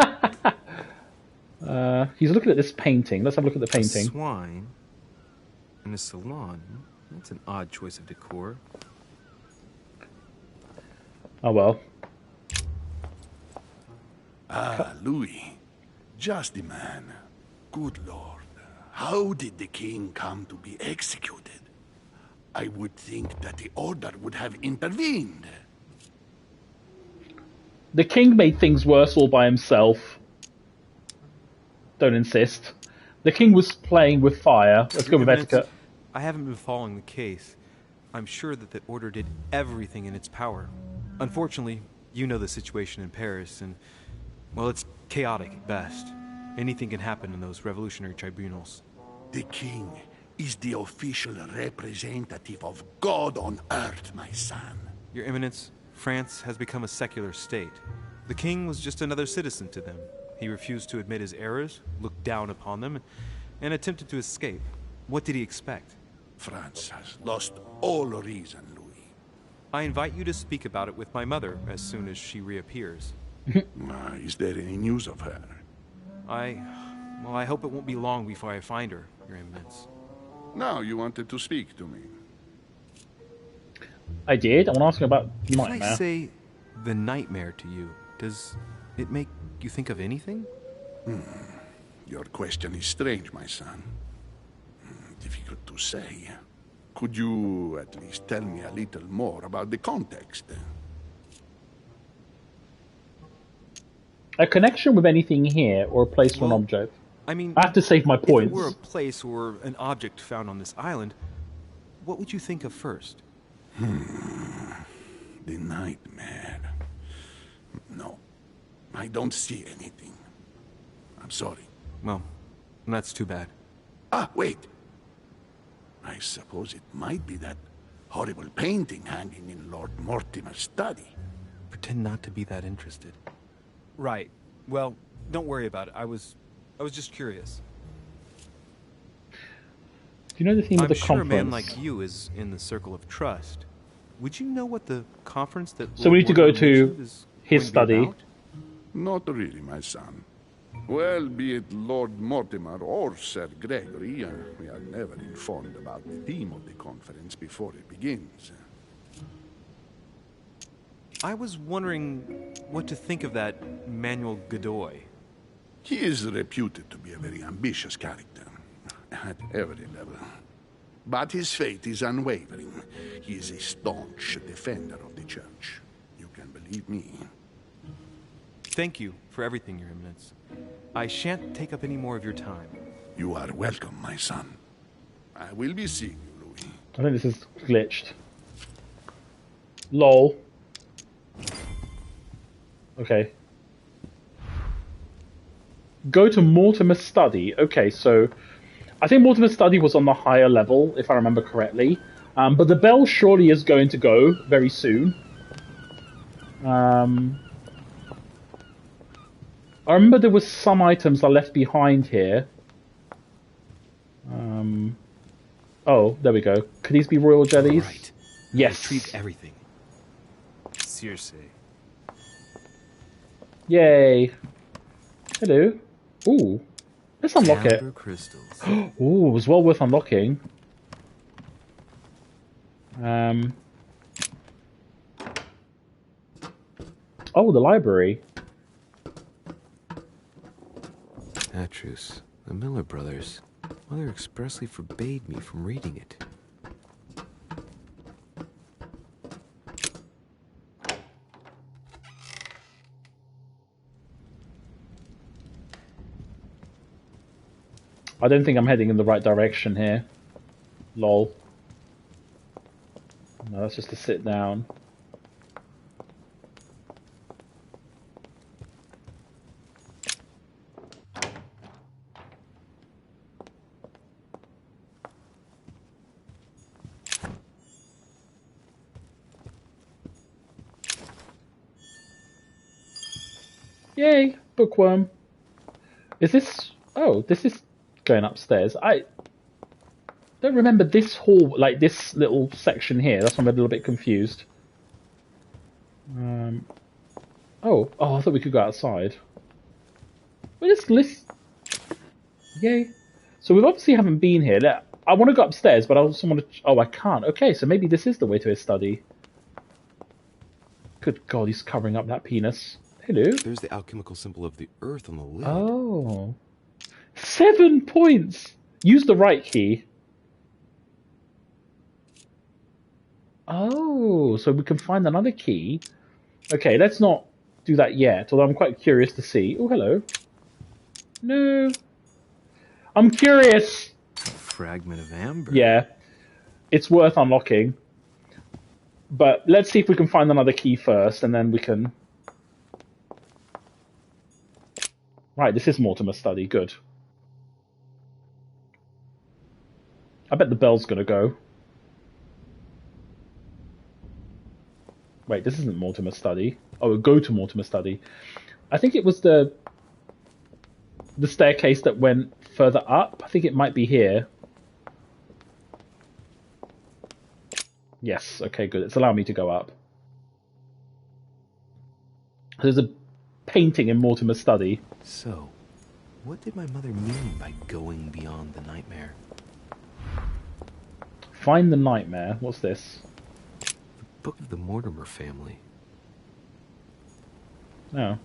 He's looking at this painting. Let's have a look at the painting. A swine in a salon. That's an odd choice of decor. Oh well. Ah, Louis. Just the man. Good Lord. How did the king come to be executed? I would think that the order would have intervened. The king made things worse all by himself. Don't insist. The king was playing with fire. Let's go with etiquette. I haven't been following the case. I'm sure that the order did everything in its power. Unfortunately, you know the situation in Paris, and, well, it's chaotic at best. Anything can happen in those revolutionary tribunals. The king is the official representative of God on earth, my son. Your Eminence, France has become a secular state. The king was just another citizen to them. He refused to admit his errors, looked down upon them, and attempted to escape. What did he expect? France has lost all reason, Louis. I invite you to speak about it with my mother as soon as she reappears. Is there any news of her? Well, I hope it won't be long before I find her, Your Eminence. Now you wanted to speak to me. I did. I want to ask you about If Nightmare. I say the nightmare to you, does it make you think of anything? Your question is strange, my son. Difficult to say. Could you at least tell me a little more about the context? A connection with anything here, or a place or an object? I mean, I have to save my if points. it were a place or an object found on this island, what would you think of first? The nightmare. No, I don't see anything. I'm sorry. Well, that's too bad. Ah, wait. I suppose it might be that horrible painting hanging in Lord Mortimer's study. Pretend not to be that interested. Right. Well, don't worry about it. I was just curious. Do you know the theme of the sure conference? a man like you is in the circle of trust. Would you know what the conference that So we need to go to his study. Not really, my son. Well, be it Lord Mortimer or Sir Gregory, we are never informed about the theme of the conference before it begins. I was wondering what to think of that Manuel Godoy. He is reputed to be a very ambitious character, at every level. But his faith is unwavering. He is a staunch defender of the Church. You can believe me. Thank you for everything, Your Eminence. I shan't take up any more of your time. You are welcome, my son. I will be seeing you, Louis. I think this is glitched. Lol. Okay. Go to Mortimer's study. Okay, so I think Mortimer's study was on the higher level, if I remember correctly. But the bell surely is going to go very soon. I remember there was some items I left behind here. Oh, there we go. Could these be royal jellies? Right. Yes. Retrieve everything. Circe. Yay. Hello. Ooh. Let's unlock it. Amber crystals. Ooh, it was well worth unlocking. Oh, the library. Atrus, the Miller brothers. Mother expressly forbade me from reading it. I don't think I'm heading in the right direction here. Lol. No, that's just to sit down. Yay, bookworm. Is this... Oh, this is going upstairs. I don't remember this hall, like this little section here. That's why I'm a little bit confused. Oh, I thought we could go outside. Well, this list... Yay. So we obviously haven't been here. I want to go upstairs, but I also want to... Oh, I can't. Okay, so maybe this is the way to his study. Good God, he's covering up that penis. Hello. There's the alchemical symbol of the earth on the lid. Oh. 7 points! Use the right key. Oh, so we can find another key. Okay, let's not do that yet, although I'm quite curious to see. Oh, hello. No. I'm curious! A fragment of amber. Yeah. It's worth unlocking. But let's see if we can find another key first, and then we can... Right, this is Mortimer's study. Good. I bet the bell's gonna go. Wait, this isn't Mortimer's study. Oh, go to Mortimer's study. I think it was the staircase that went further up. I think it might be here. Yes, okay, good. It's allowing me to go up. There's a painting in Mortimer's study. So, what did my mother mean by going beyond the nightmare? Find the nightmare. What's this? The Book of the Mortimer family. No.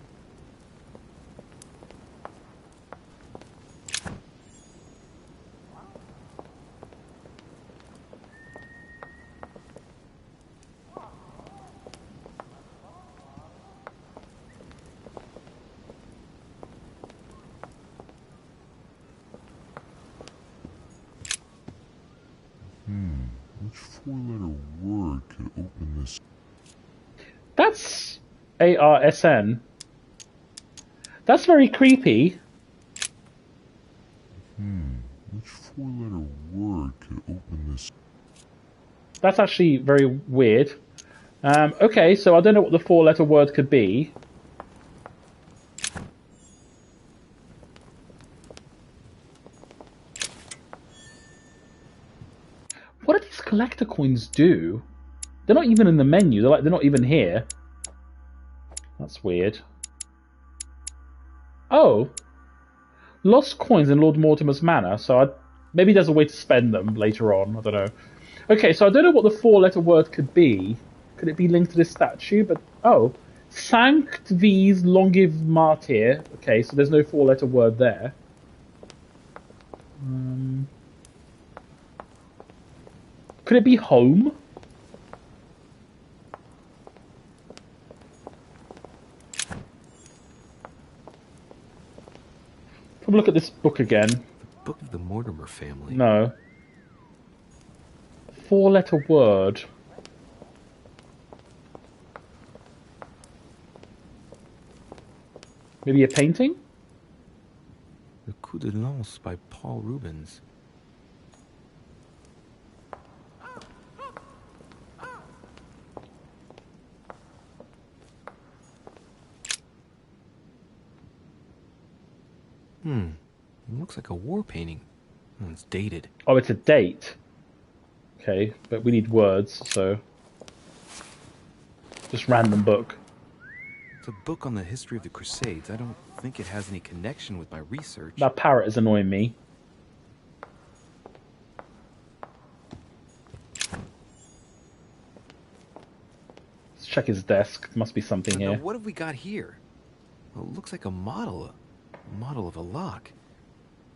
Which four-letter word could open this? That's ARSN. That's very creepy. Which four-letter word could open this? That's actually very weird. Okay, so I don't know what the four-letter word could be. What do these collector coins do? They're not even in the menu. They're not even here. That's weird. Oh, lost coins in Lord Mortimer's manor. So maybe there's a way to spend them later on. I don't know. Okay, so I don't know what the four-letter word could be. Could it be linked to this statue? But oh, Sanct Vis Longiv Martyr. Okay, so there's no four-letter word there. Could it be home? Have a look at this book again. The Book of the Mortimer family. No. Four-letter word. Maybe a painting? The Coup de Lance by Paul Rubens. It looks like a war painting. Oh, it's dated. Oh, it's a date. Okay, but we need words, so... Just random book. It's a book on the history of the Crusades. I don't think it has any connection with my research. That parrot is annoying me. Let's check his desk. There must be something here. Now, what have we got here? Well, it looks like a model. A model of a lock.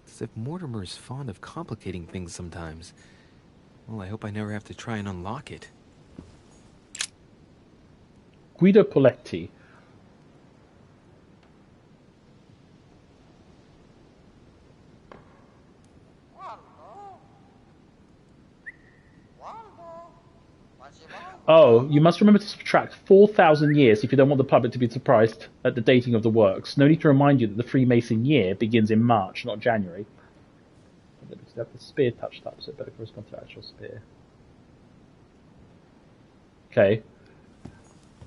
It's as if Mortimer is fond of complicating things sometimes. Well, I hope I never have to try and unlock it. Guido Poletti. Oh, you must remember to subtract 4,000 years if you don't want the public to be surprised at the dating of the works. No need to remind you that the Freemason year begins in March, not January. The spear touched up, so it better correspond to actual spear. Okay.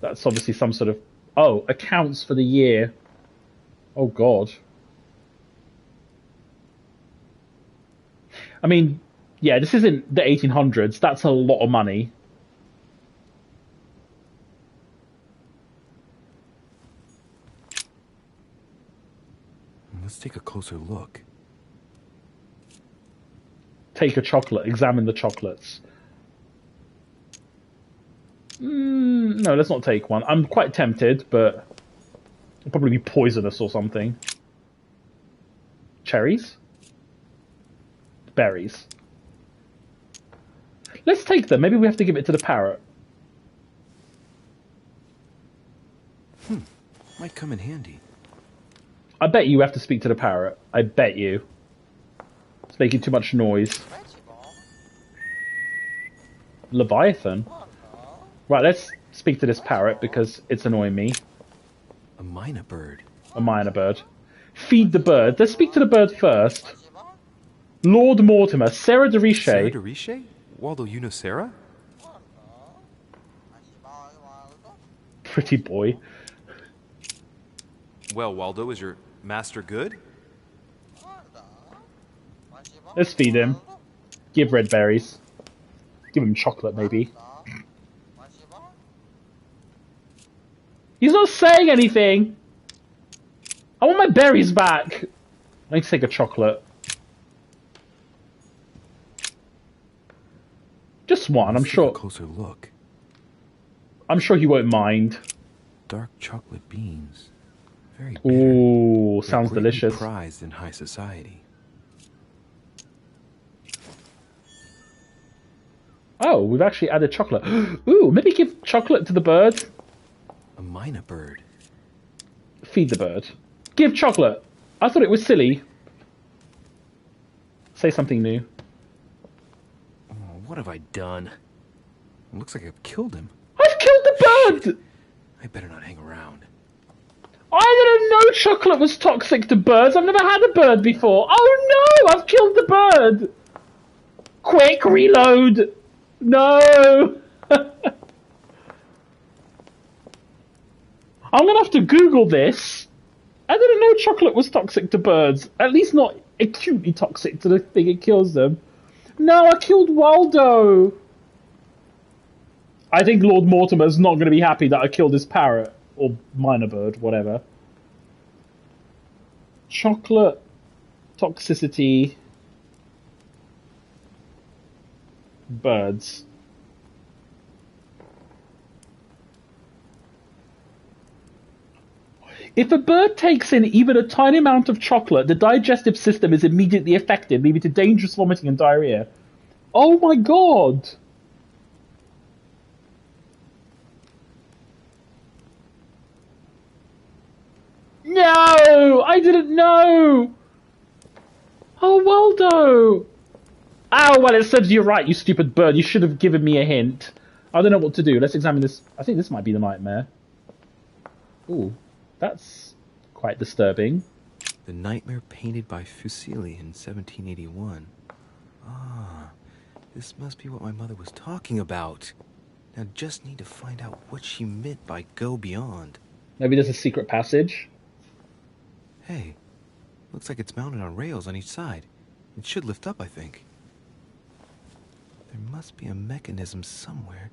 That's obviously some sort of... Oh, accounts for the year. Oh, God. I mean, yeah, this isn't the 1800s. That's a lot of money. Let's take a closer look. Take a chocolate. Examine the chocolates. No, let's not take one. I'm quite tempted, but it'll probably be poisonous or something. Cherries? Berries. Let's take them. Maybe we have to give it to the parrot. Might come in handy. I bet you have to speak to the parrot. I bet you. It's making too much noise. Leviathan? Right, let's speak to this parrot because it's annoying me. A minor bird. A minor bird. Feed the bird. Let's speak to the bird first. Lord Mortimer. Sarah de Riche. Sarah de Riche? Waldo, you know Sarah? Pretty boy. Well, Waldo, is your master good? Let's feed him. Give red berries. Give him chocolate, maybe. He's not saying anything. I want my berries back. I need to take a chocolate. Just one, I'm sure. A closer look. I'm sure he won't mind. Dark chocolate beans. Very bitter. Ooh, They're sounds greatly delicious. Prized in high society. Oh, we've actually added chocolate. Ooh, maybe give chocolate to the bird. A myna bird. Feed the bird. Give chocolate. I thought it was silly. Say something new. Oh, what have I done? It looks like I've killed him. I've killed the bird! I better not hang around. I didn't know chocolate was toxic to birds. I've never had a bird before. Oh no! I've killed the bird! Quick, reload! No! I'm gonna have to Google this. I didn't know chocolate was toxic to birds. At least not acutely toxic to the thing it kills them. No, I killed Waldo! I think Lord Mortimer's not going to be happy that I killed his parrot. Or myna bird, whatever. Chocolate toxicity. Birds. If a bird takes in even a tiny amount of chocolate, the digestive system is immediately affected, leading to dangerous vomiting and diarrhea. Oh my god! No! I didn't know! Oh, Waldo! Oh, well, it serves you right, you stupid bird. You should have given me a hint. I don't know what to do. Let's examine this. I think this might be the nightmare. Ooh, that's quite disturbing. The nightmare painted by Fuseli in 1781. Ah, this must be what my mother was talking about. Now just need to find out what she meant by go beyond. Maybe there's a secret passage. Hey, looks like it's mounted on rails on each side. It should lift up, I think. There must be a mechanism somewhere.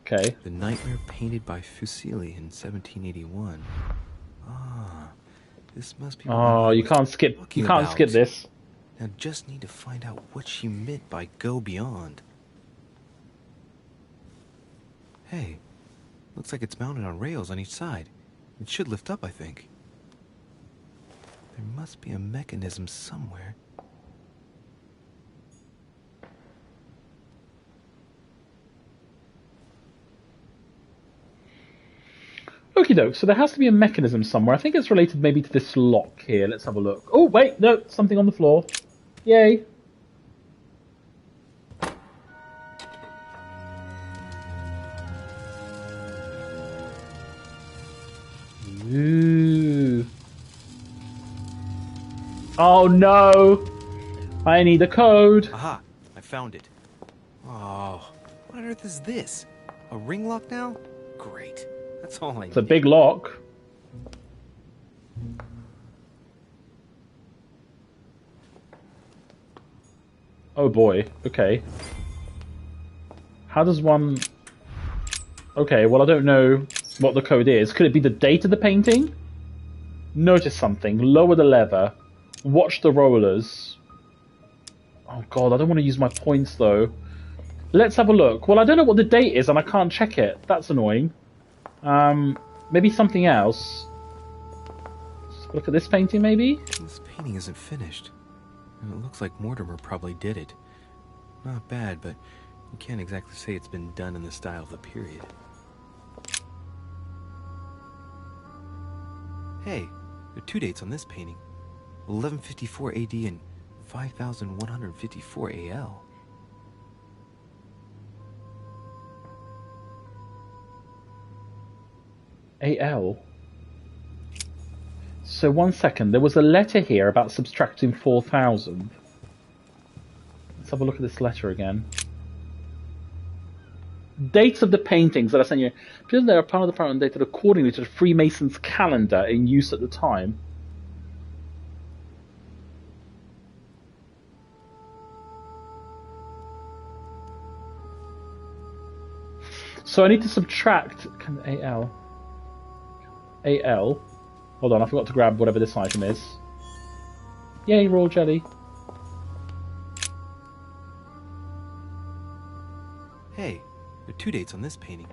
Okay. The nightmare painted by Fuseli in 1781. Ah, this must be. Oh, you can't skip. You can't skip this. Now just need to find out what she meant by go beyond. Hey, looks like it's mounted on rails on each side. It should lift up, I think. There must be a mechanism somewhere. Okie doke, so there has to be a mechanism somewhere. I think it's related maybe to this lock here. Let's have a look. Oh, wait, no, something on the floor. Yay. Ooh. Oh no! I need a code. Aha! I found it. Oh, what on earth is this? A ring lock now? Great. That's all I need. It's a big lock. Oh boy. Okay. How does one... Okay, well I don't know what the code is. Could it be the date of the painting? Notice something. Lower the lever. Watch the rollers. Oh god, I don't want to use my points though. Let's have a look. Well, I don't know what the date is and I can't check it. That's annoying. Maybe something else. Let's look at this painting maybe? This painting isn't finished. And it looks like Mortimer probably did it. Not bad, but you can't exactly say it's been done in the style of the period. Hey, there are two dates on this painting. 1154 AD and 5154 AL. AL. So 1 second, there was a letter here about subtracting 4,000. Let's have a look at this letter again. Dates of the paintings that I sent you. Because they are part of the pattern dated accordingly to the Freemasons' calendar in use at the time. So I need to subtract... Can AL... AL... Hold on, I forgot to grab whatever this item is. Yay, raw jelly. Hey, there are 2 dates on this painting.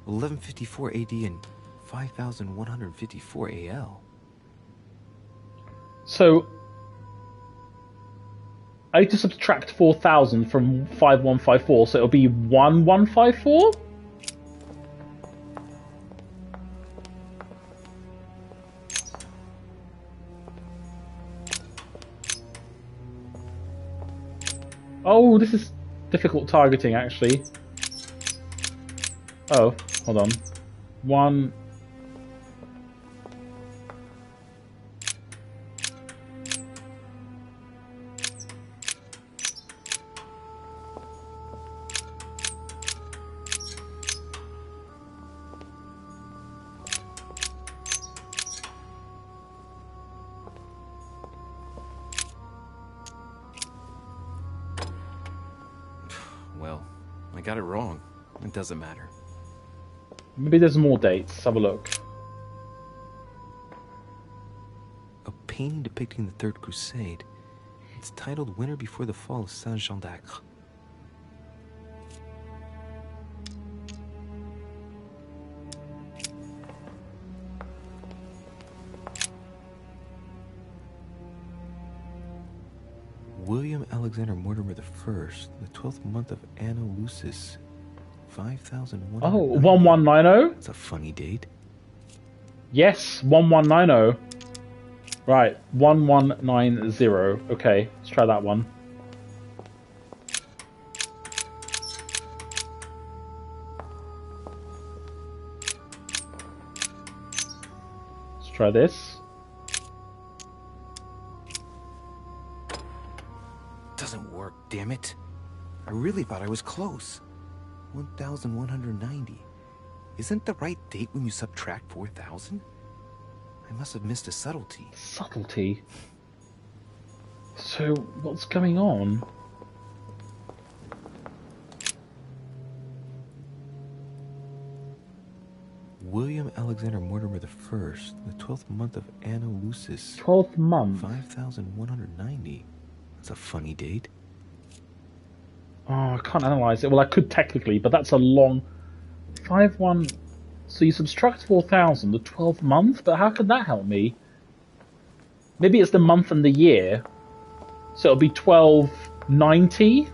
1154 AD and 5154 AL. So... I need to subtract 4,000 from 5154, so it'll be 1154? Oh, this is difficult targeting, actually. Oh, hold on. One... Well, I got it wrong. It doesn't matter. Maybe there's more dates. Let's have a look. A painting depicting the Third Crusade. It's titled Winter Before the Fall of Saint-Jean d'Acre. William Alexander Mortimer I, the 12th month of Anno Lucis, 5100. Oh, 1190? It's a funny date. Yes, 1190. Right, 1190. Okay, let's try that one. Let's try this. Doesn't work, damn it. I really thought I was close. 1190. Isn't the right date when you subtract 4,000? I must have missed a subtlety. Subtlety? So, what's going on? William Alexander Mortimer I, the 12th month of Anno Lucis. 12th month? 5190. That's a funny date. Oh, I can't analyze it. Well, I could technically, but that's a long... 51... So you subtract 4,000, the 12th month? But how could that help me? Maybe it's the month and the year. So it'll be 1290?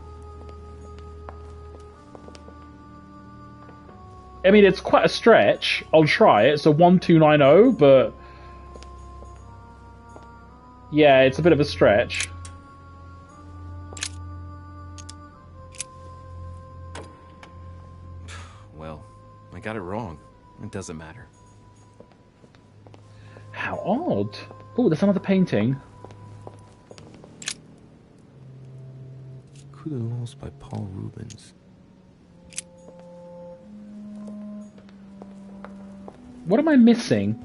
I mean, it's quite a stretch. I'll try it. So 1290, but... Yeah, it's a bit of a stretch. Well, I got it wrong. It doesn't matter. How odd. Oh, there's another painting. Coup de Lance by Paul Rubens. What am I missing?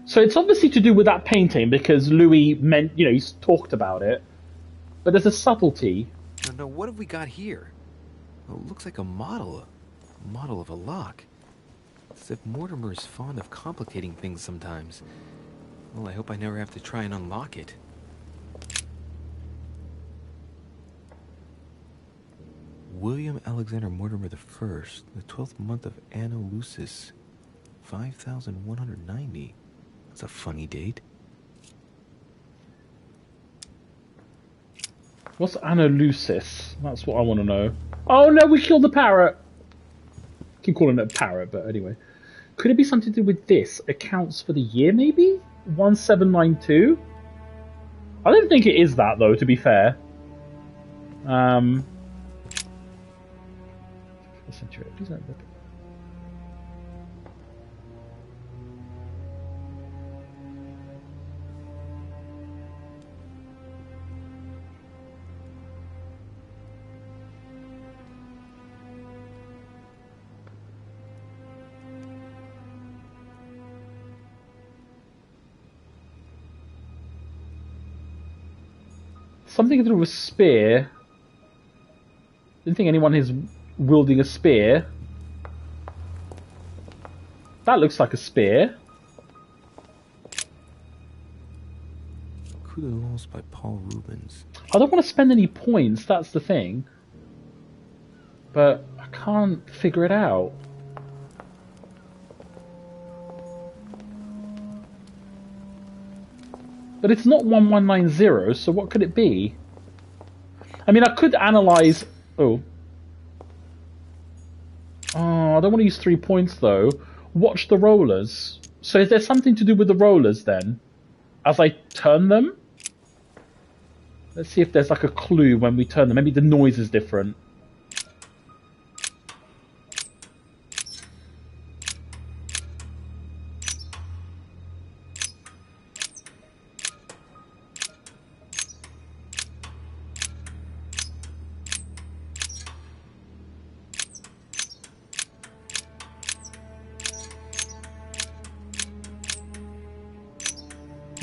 So it's obviously to do with that painting because Louis meant, you know, he's talked about it. But there's a subtlety. No, what have we got here? Oh, it looks like a model of a lock. As if Mortimer is fond of complicating things sometimes. Well, I hope I never have to try and unlock it. William Alexander Mortimer I, the 12th month of Anno Lucis, 5190. That's a funny date. What's Anno Lucis? That's what I want to know. Oh no, we killed the parrot! I keep calling it a parrot, but anyway. Could it be something to do with this? Accounts for the year, maybe? 1792? I don't think it is that, though, to be fair. Please don't look. Something to do with a spear. Didn't think anyone is wielding a spear. That looks like a spear. Coup de Lance by Paul Rubens. I don't want to spend any points, that's the thing. But I can't figure it out. But it's not 1190, so what could it be? I mean, I could analyze... Oh, I don't want to use 3 points, though. Watch the rollers. So is there something to do with the rollers, then? As I turn them? Let's see if there's like a clue when we turn them. Maybe the noise is different.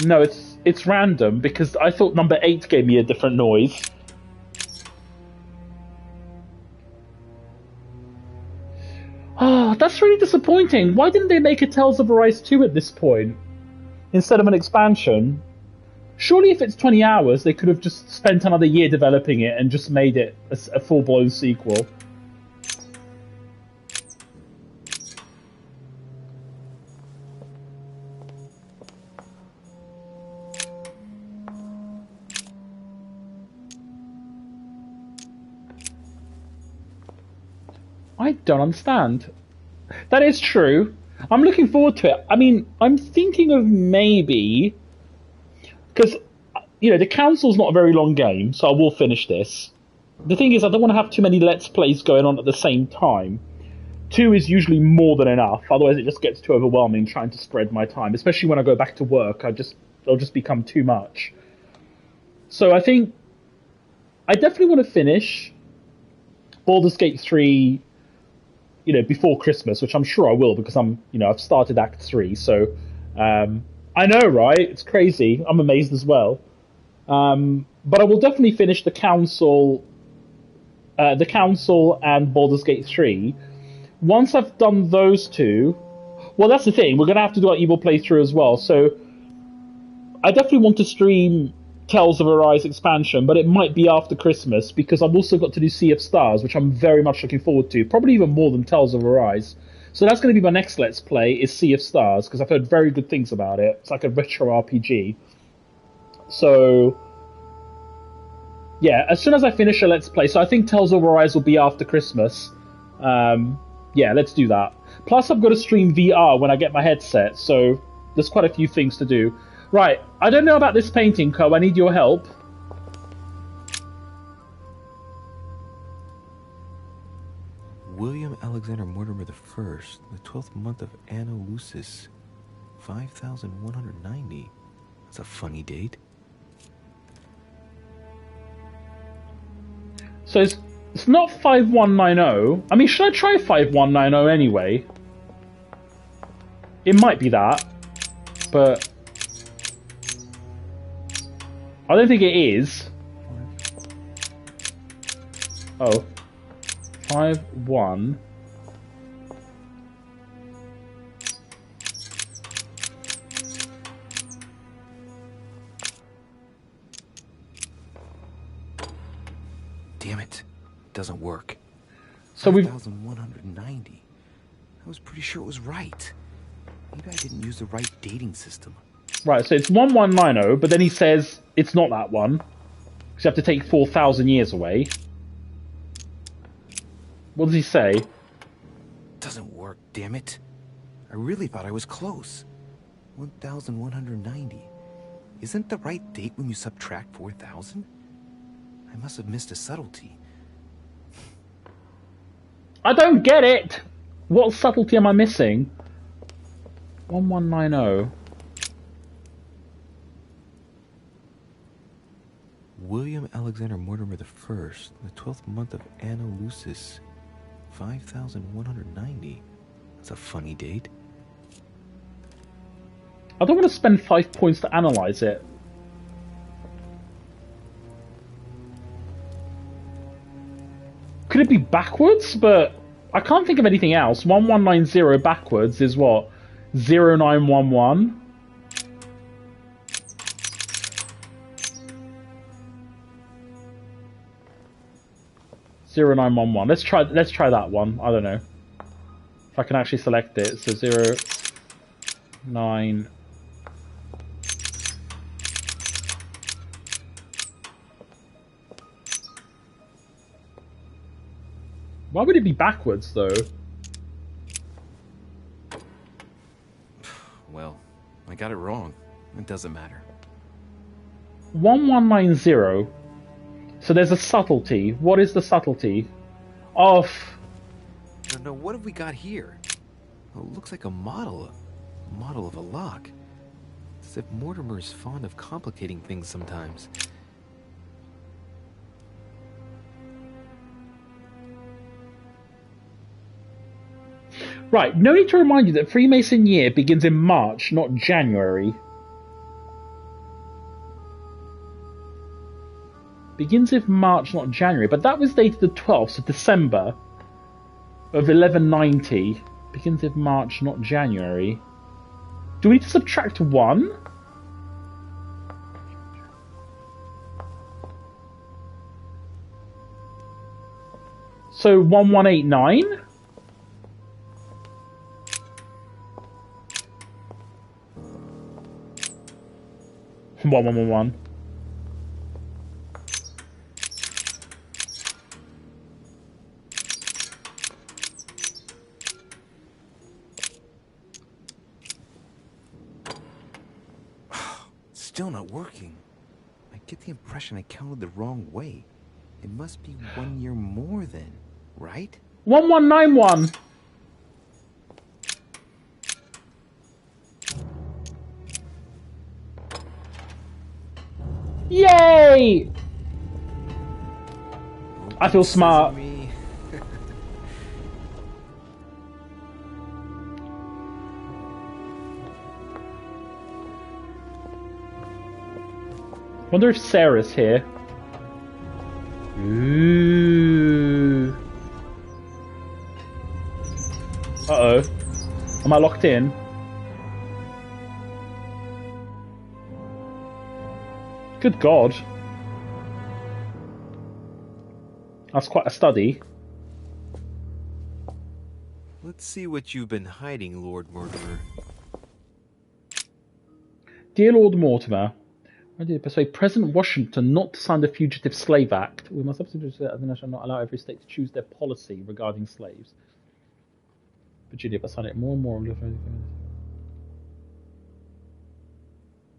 No, it's random, because I thought number 8 gave me a different noise. Oh, that's really disappointing. Why didn't they make a Tales of Arise 2 at this point? Instead of an expansion? Surely if it's 20 hours, they could have just spent another year developing it and just made it a full-blown sequel. I don't understand. That is true. I'm looking forward to it. I mean, I'm thinking of maybe... Because, you know, the Council's not a very long game, so I will finish this. The thing is, I don't want to have too many Let's Plays going on at the same time. 2 is usually more than enough, otherwise it just gets too overwhelming trying to spread my time. Especially when I go back to work, it'll just become too much. So I think... I definitely want to finish Baldur's Gate 3... you know, before Christmas, which I'm sure I will, because I've started Act 3, so I know, right? It's crazy. I'm amazed as well. But I will definitely finish the Council and Baldur's Gate 3. Once I've done those two, well, that's the thing. We're going to have to do our Evil playthrough as well, so I definitely want to stream Tales of Arise expansion, but it might be after Christmas, because I've also got to do Sea of Stars, which I'm very much looking forward to, probably even more than Tales of Arise. So that's going to be my next Let's Play, is Sea of Stars, because I've heard very good things about it. It's like a retro RPG. So, yeah, as soon as I finish a Let's Play, so I think Tales of Arise will be after Christmas. Yeah, let's do that. Plus, I've got to stream VR when I get my headset, so there's quite a few things to do. Right, I don't know about this painting, Co. I need your help. William Alexander Mortimer I, the 12th month of Anno Lucis, 5190. That's a funny date. So it's not 5190. I mean, should I try 5190 anyway? It might be that, but... I don't think it is. Oh. 5-1. Damn it. Doesn't work. So we've... 5190. I was pretty sure it was right. Maybe I didn't use the right dating system. Right, so it's 1190, but then he says it's not that one. Because you have to take 4,000 years away. What does he say? Doesn't work, damn it. I really thought I was close. 1,190. Isn't the right date when you subtract 4,000? I must have missed a subtlety. I don't get it! What subtlety am I missing? 1190. William Alexander Mortimer I, the 12th month of Anno Lucis, 5190. That's a funny date. I don't want to spend 5 points to analyze it. Could it be backwards? But I can't think of anything else. 1190 backwards is what? 0911? Let's try that one. I don't know if I can actually select it. So 09. Why would it be backwards though? Well, I got it wrong. It doesn't matter. 1190. So there's a subtlety. What is the subtlety? Of... No, what have we got here? Oh, it looks like a model of a lock. It's as if Mortimer's fond of complicating things sometimes. Right, no need to remind you that Freemason year begins in March, not January. Begins in March, not January, but that was dated the 12th of December of 1190. Begins in March, not January. Do we need to subtract 1? So 1189? 1111. Still not working. I get the impression I counted the wrong way. It must be 1 year more then, right? 1191. Yay! I feel smart. Wonder if Sarah's here. Ooh. Uh-oh. Am I locked in? Good God. That's quite a study. Let's see what you've been hiding, Lord Mortimer. Dear Lord Mortimer, I did persuade President Washington not to sign the Fugitive Slave Act. We must substitute that the nation not allow every state to choose their policy regarding slaves. Virginia, but sign it more and more.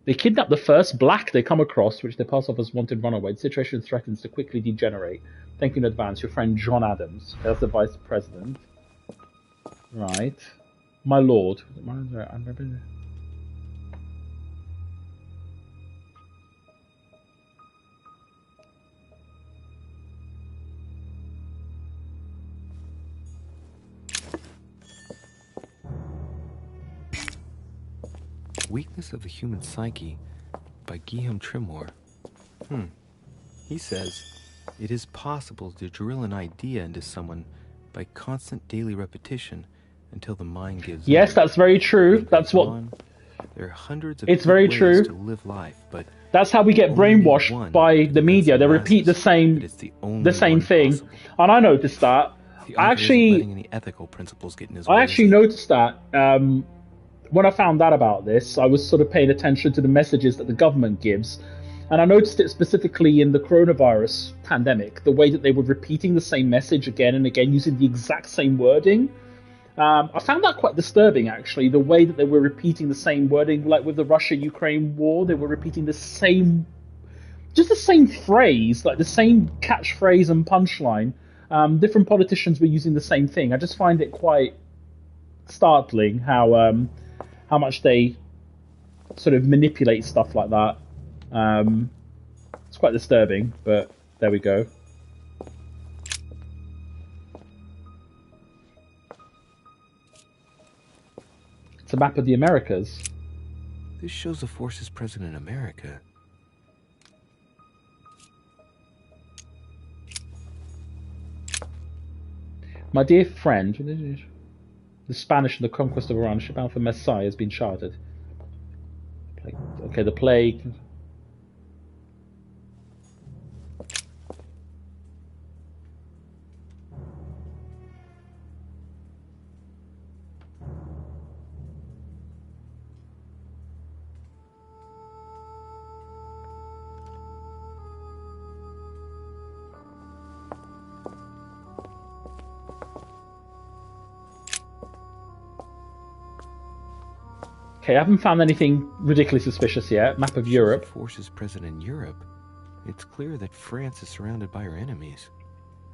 They kidnap the first black they come across, which they pass off as wanted runaway. The situation threatens to quickly degenerate. Thank you in advance, your friend John Adams. That's the Vice President. Right. My Lord. Weakness of the Human Psyche by Guillaume Trimore. He says, it is possible to drill an idea into someone by constant daily repetition until the mind gives Yes, that's very true. That's what... There are hundreds of it's very ways true. to live life, but that's how we get brainwashed by the media. They repeat the same thing. And I noticed that. I actually noticed that when I found out about this, I was sort of paying attention to the messages that the government gives. And I noticed it specifically in the coronavirus pandemic, the way that they were repeating the same message again and again, using the exact same wording. I found that quite disturbing, actually, the way that they were repeating the same wording, like with the Russia-Ukraine war, they were repeating the same phrase, like the same catchphrase and punchline. Different politicians were using the same thing. I just find it quite startling how much they sort of manipulate stuff like that. It's quite disturbing, but there we go. It's a map of the Americas. This shows the forces present in America. My dear friend, the Spanish and the conquest of Iran, ship bound for Messiah has been charted. Okay, the plague. Okay, I haven't found anything ridiculously suspicious yet. Map of Europe. Forces present in Europe. It's clear that France is surrounded by her enemies.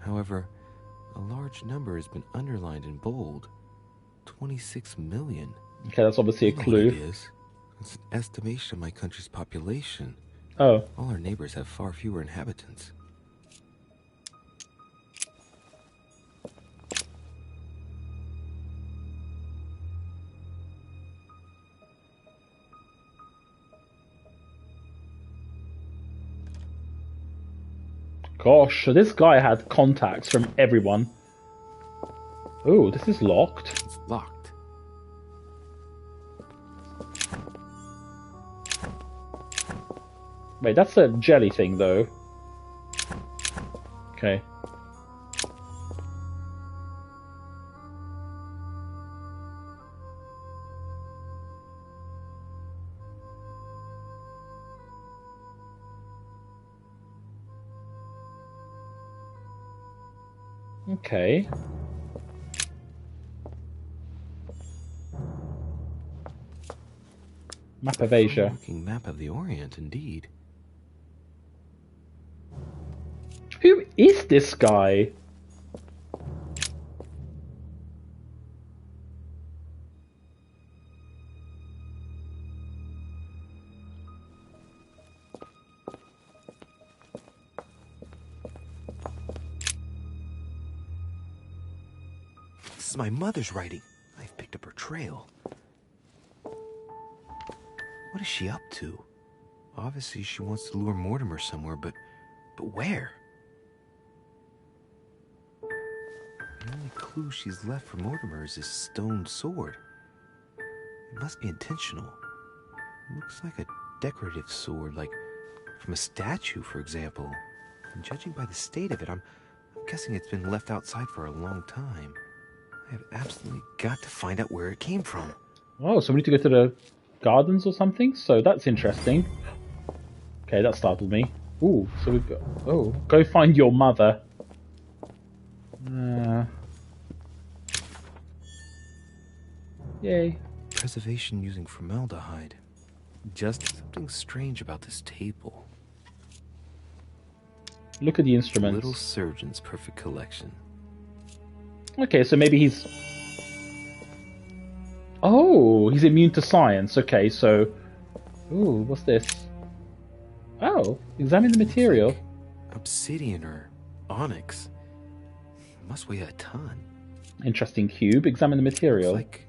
However, a large number has been underlined in bold. 26 million. Okay, that's obviously a clue. It is. It's an estimation of my country's population. Oh. All our neighbors have far fewer inhabitants. Gosh, so this guy had contacts from everyone. Oh, this is locked. It's locked. Wait, that's a jelly thing, though. Okay. Okay. Map of Asia. Looking map of the Orient, indeed. Who is this guy? This is my mother's writing. I've picked up her trail. What is she up to? Obviously, she wants to lure Mortimer somewhere, but where? The only clue she's left for Mortimer is his stone sword. It must be intentional. It looks like a decorative sword, like from a statue, for example. And judging by the state of it, I'm guessing it's been left outside for a long time. I have absolutely got to find out where it came from. Oh, so we need to go to the gardens or something? So that's interesting. Okay, that startled me. Ooh, so we've got... Oh, go find your mother. Yay. Preservation using formaldehyde. Just something strange about this table. Look at the instruments. Little surgeon's perfect collection. Okay, so maybe he's... Oh, he's immune to science. Okay, so... Ooh, what's this? Oh, examine the material. Obsidian or onyx. Must weigh a ton. Interesting cube. Examine the material. It's like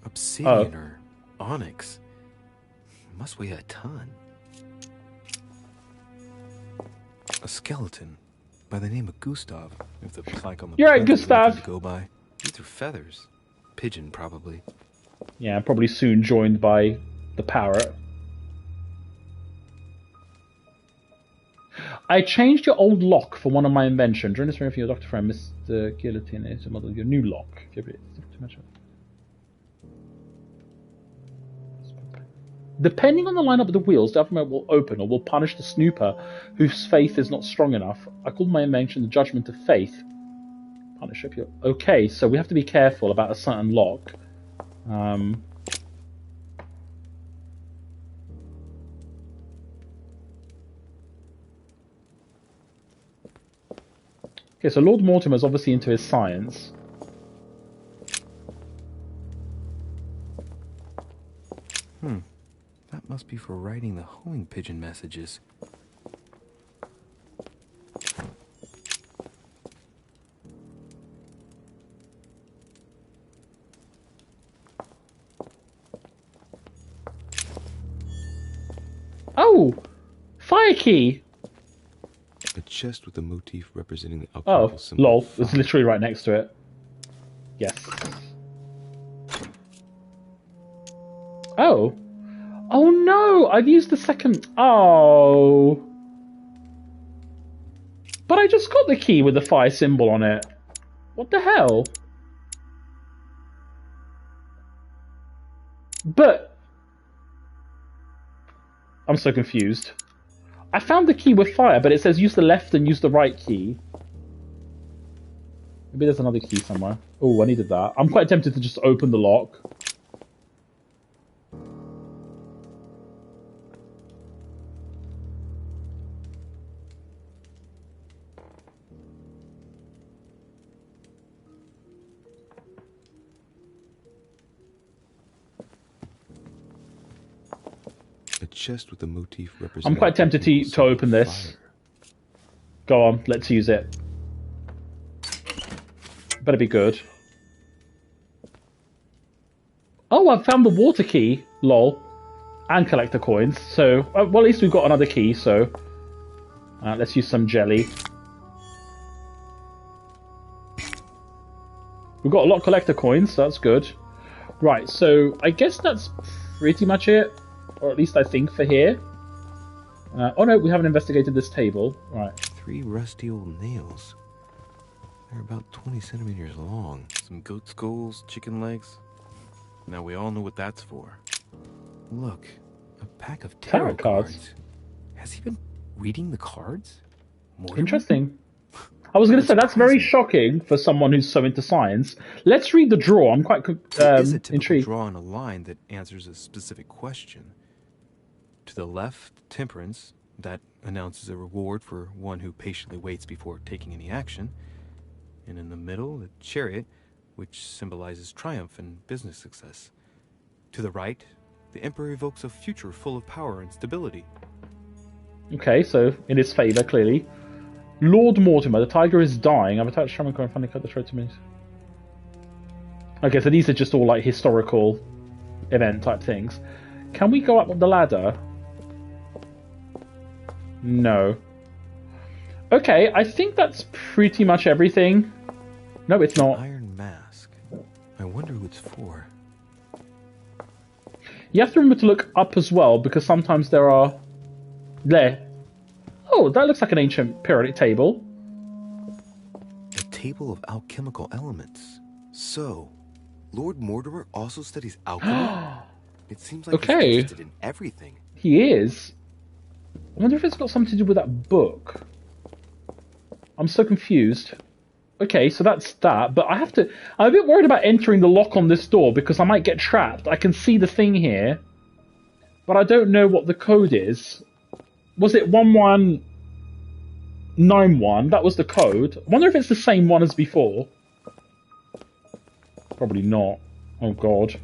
obsidian or onyx. Must weigh a ton. A skeleton by the name of Gustav. If the plaque on the You're right, Gustav. To go by. These are feathers. Pigeon, probably. Yeah, probably soon joined by the parrot. I changed your old lock for one of my inventions. During this room for your doctor friend, Mr. Guillotine is a model of your new lock. Depending on the lineup of the wheels, the alphabet will open or will punish the snooper whose faith is not strong enough. I call my invention the Judgment of Faith. Punish up your... Okay, so we have to be careful about a certain lock. Okay, so Lord Mortimer's obviously into his science. That must be for writing the homing pigeon messages. Oh! Fire key! A chest with a motif representing the Oh, alchemical symbol. lol. It's literally right next to it. Yes. Oh. Oh no! I've used the second... Oh. But I just got the key with the fire symbol on it. What the hell? But... I'm so confused. I found the key with fire, but it says use the left and use the right key. Maybe there's another key somewhere. Oh, I needed that. I'm quite tempted to just open the lock. A chest with a motif representing... I'm quite tempted to open this. Fire. Go on, let's use it. Better be good. Oh, I've found the water key, lol. And collector coins. So, well, at least we've got another key, so... let's use some jelly. We've got a lot of collector coins, so that's good. Right, so I guess that's pretty much it. Or at least I think for here. Oh no, we haven't investigated this table. Right. 3 rusty old nails. They're about 20 centimeters long. Some goat skulls, chicken legs. Now we all know what that's for. Look, a pack of tarot cards. cards. Has he been reading the cards? Mortimer? Interesting. I was going to say, that's very shocking for someone who's so into science. Let's read the draw. I'm quite It is a typical intrigued. draw on a line that answers a specific question. To the left, temperance. That announces a reward for one who patiently waits before taking any action. And in the middle, the chariot, which symbolizes triumph and business success. To the right, the emperor evokes a future full of power and stability. Okay, so in his favour, clearly. Lord Mortimer, the tiger is dying. I've attached Shaman and finally cut the throat to me. Okay, so these are just all like historical event type things. Can we go up the ladder? No. Okay, I think that's pretty much everything. No, it's not. Iron mask. I wonder who it's for. You have to remember to look up as well, because sometimes there are... There. Oh, that looks like an ancient periodic table. A table of alchemical elements. So, Lord Mortimer also studies alchemy? It seems like Okay. he's interested in everything. He is. I wonder if it's got something to do with that book. I'm so confused. Okay, so that's that, but I have to... I'm a bit worried about entering the lock on this door because I might get trapped. I can see the thing here, but I don't know what the code is. Was it 1191? That was the code. I wonder if it's the same one as before. Probably not. Oh god.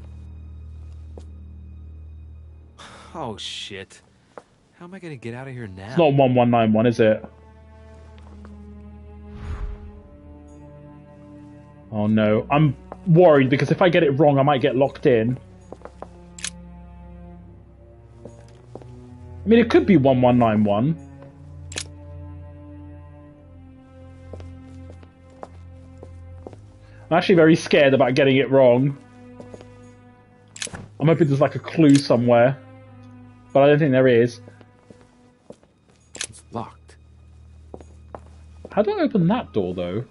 Oh, shit. How am I gonna get out of here now? It's not 1191, is it? Oh no, I'm worried because if I get it wrong, I might get locked in. I mean, it could be 1191. I'm actually very scared about getting it wrong. I'm hoping there's like a clue somewhere, but I don't think there is. It's locked. How do I open that door, though?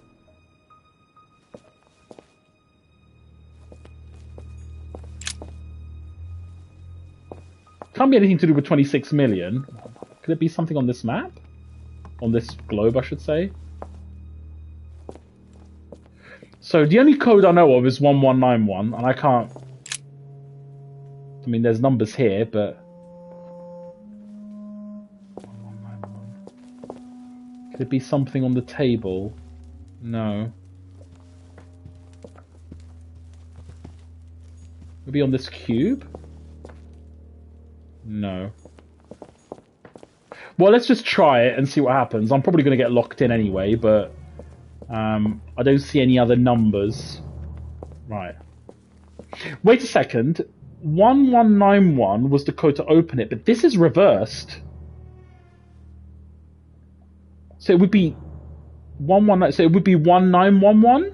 Can't be anything to do with 26 million. Could it be something on this map? On this globe, I should say. So the only code I know of is 1191, and I can't... I mean, there's numbers here, but... 1191. Could it be something on the table? No. Maybe on this cube? No. Well, let's just try it and see what happens. I'm probably going to get locked in anyway, but I don't see any other numbers. Right. Wait a second. 1191 was the code to open it, but this is reversed. So it would be 119. So it would be 1911.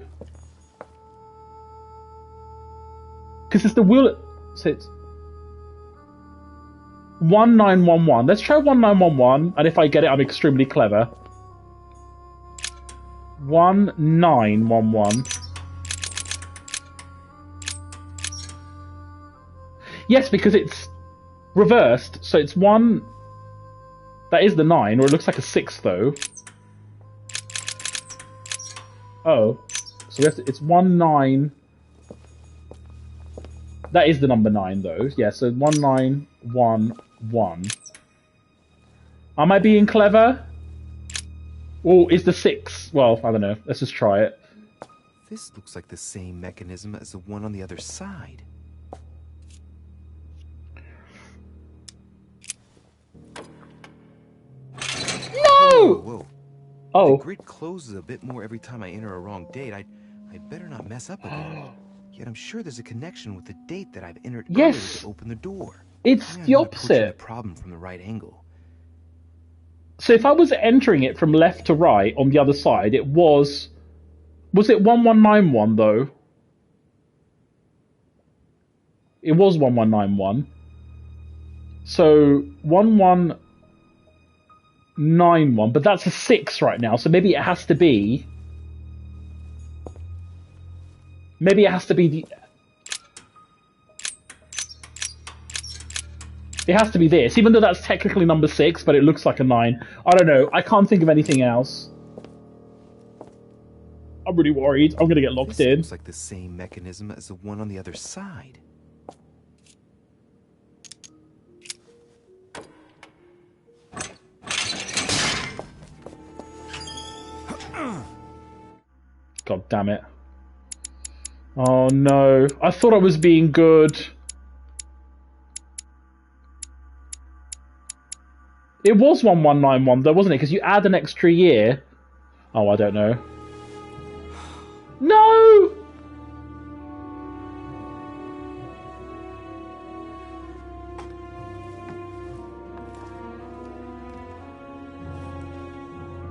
Because it's the wheel. So it's 1911. Let's try 1911, and if I get it, I'm extremely clever. 1911. Yes, because it's reversed, so it's 1. That is the 9, or it looks like a 6 though. Oh, so we have to, it's 19. That is the number 9 though. Yeah, so 1911. Am I being clever? Or is the 6? Well, I don't know. Let's just try it. This looks like the same mechanism as the one on the other side. No! Whoa. Oh. The grid closes a bit more every time I enter a wrong date. I'd better not mess up again. Yet I'm sure there's a connection with the date that I've entered earlier to open the door. It's the opposite. The problem from the right angle. So if I was entering it from left to right on the other side, it was... Was it 1191 though? It was 1191. So 1191, but that's a 6 right now, so maybe it has to be... Maybe it has to be the... It has to be this, even though that's technically number 6, but it looks like a 9. I don't know, I can't think of anything else. I'm really worried. I'm gonna get locked in. Looks like the same mechanism as the one on the other side. God damn it. Oh no. I thought I was being good. It was 1191 though, wasn't it? Because you add an extra year. Oh, I don't know. No!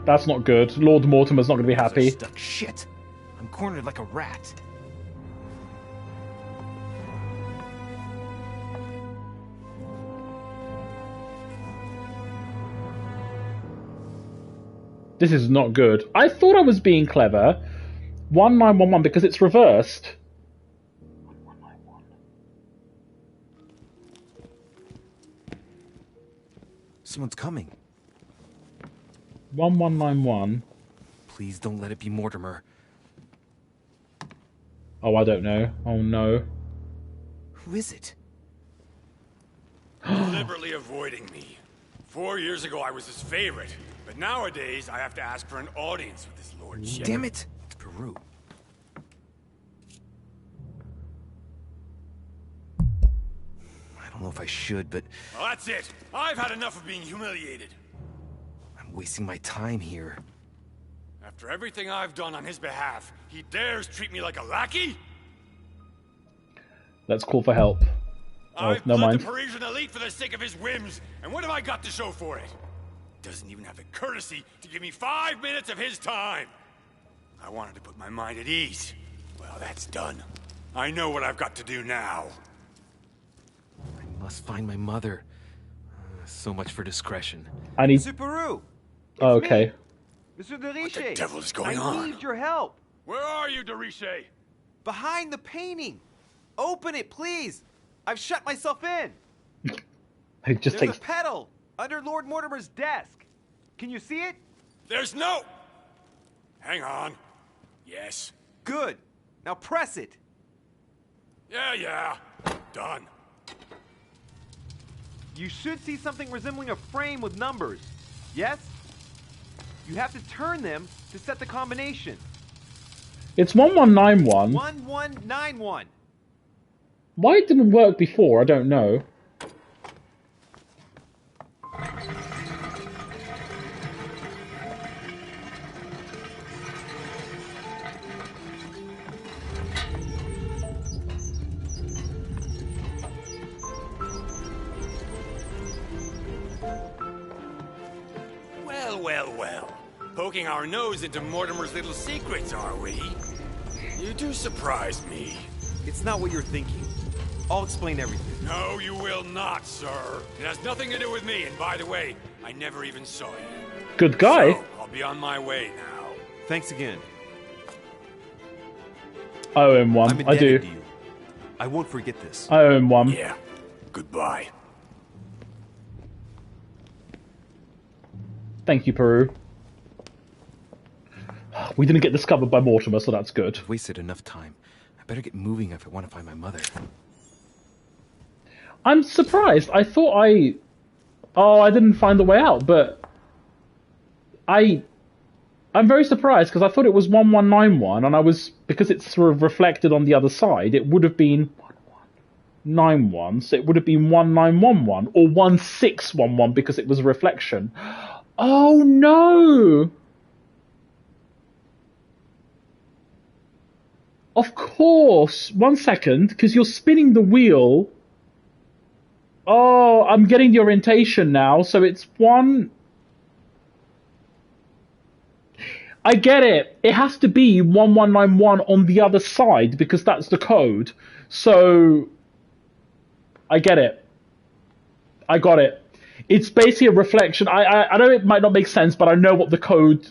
That's not good. Lord Mortimer's not going to be happy. Stuck. Shit! I'm cornered like a rat. This is not good. I thought I was being clever. 1911 because it's reversed. 1191. Someone's coming. 1191. Please don't let it be Mortimer. Oh, I don't know. Oh no. Who is it? Deliberately avoiding me. 4 years ago I was his favorite, but nowadays I have to ask for an audience with his lordship. Damn it! It's Peru. I don't know if I should, but... Well, that's it. I've had enough of being humiliated. I'm wasting my time here. After everything I've done on his behalf, he dares treat me like a lackey? Let's call for help. Oh, I've never bled mind. the Parisian elite for the sake of his whims, and what have I got to show for it? Doesn't even have the courtesy to give me 5 minutes of his time. I wanted to put my mind at ease. Well, that's done. I know what I've got to do now. I must find my mother. So much for discretion. I need... Monsieur Peru! Oh, okay. Monsieur de Riche! What the devil is going I on? need your help! Where are you, de Riche? Behind the painting! Open it, please! I've shut myself in! It just There's takes... a pedal under Lord Mortimer's desk. Can you see it? There's no... Hang on. Yes. Good. Now press it. Yeah. Done. You should see something resembling a frame with numbers. Yes? You have to turn them to set the combination. It's 1191. 1191. Why it didn't work before, I don't know. Well. Poking our nose into Mortimer's little secrets, are we? You do surprise me. It's not what you're thinking. I'll explain everything. No, you will not, sir. It has nothing to do with me, and by the way, I never even saw you. Good guy. So, I'll be on my way now. Thanks again. I owe him one. I'm I do. indebted to you. I won't forget this. I owe him one. Yeah. Goodbye. Thank you, Peru. We didn't get discovered by Mortimer, so that's good. Wasted enough time. I better get moving if I want to find my mother. I'm surprised. I thought I didn't find the way out, but I'm very surprised because I thought it was 1191, and because it's sort of reflected on the other side, it would have been 1191, so it would have been 1911 or 1611 because it was a reflection. Oh no! Of course! 1 second, because you're spinning the wheel. Oh, I'm getting the orientation now, so it's one... I get it. It has to be 1191 on the other side, because that's the code. So... I get it. I got it. It's basically a reflection. I know it might not make sense, but I know what the code...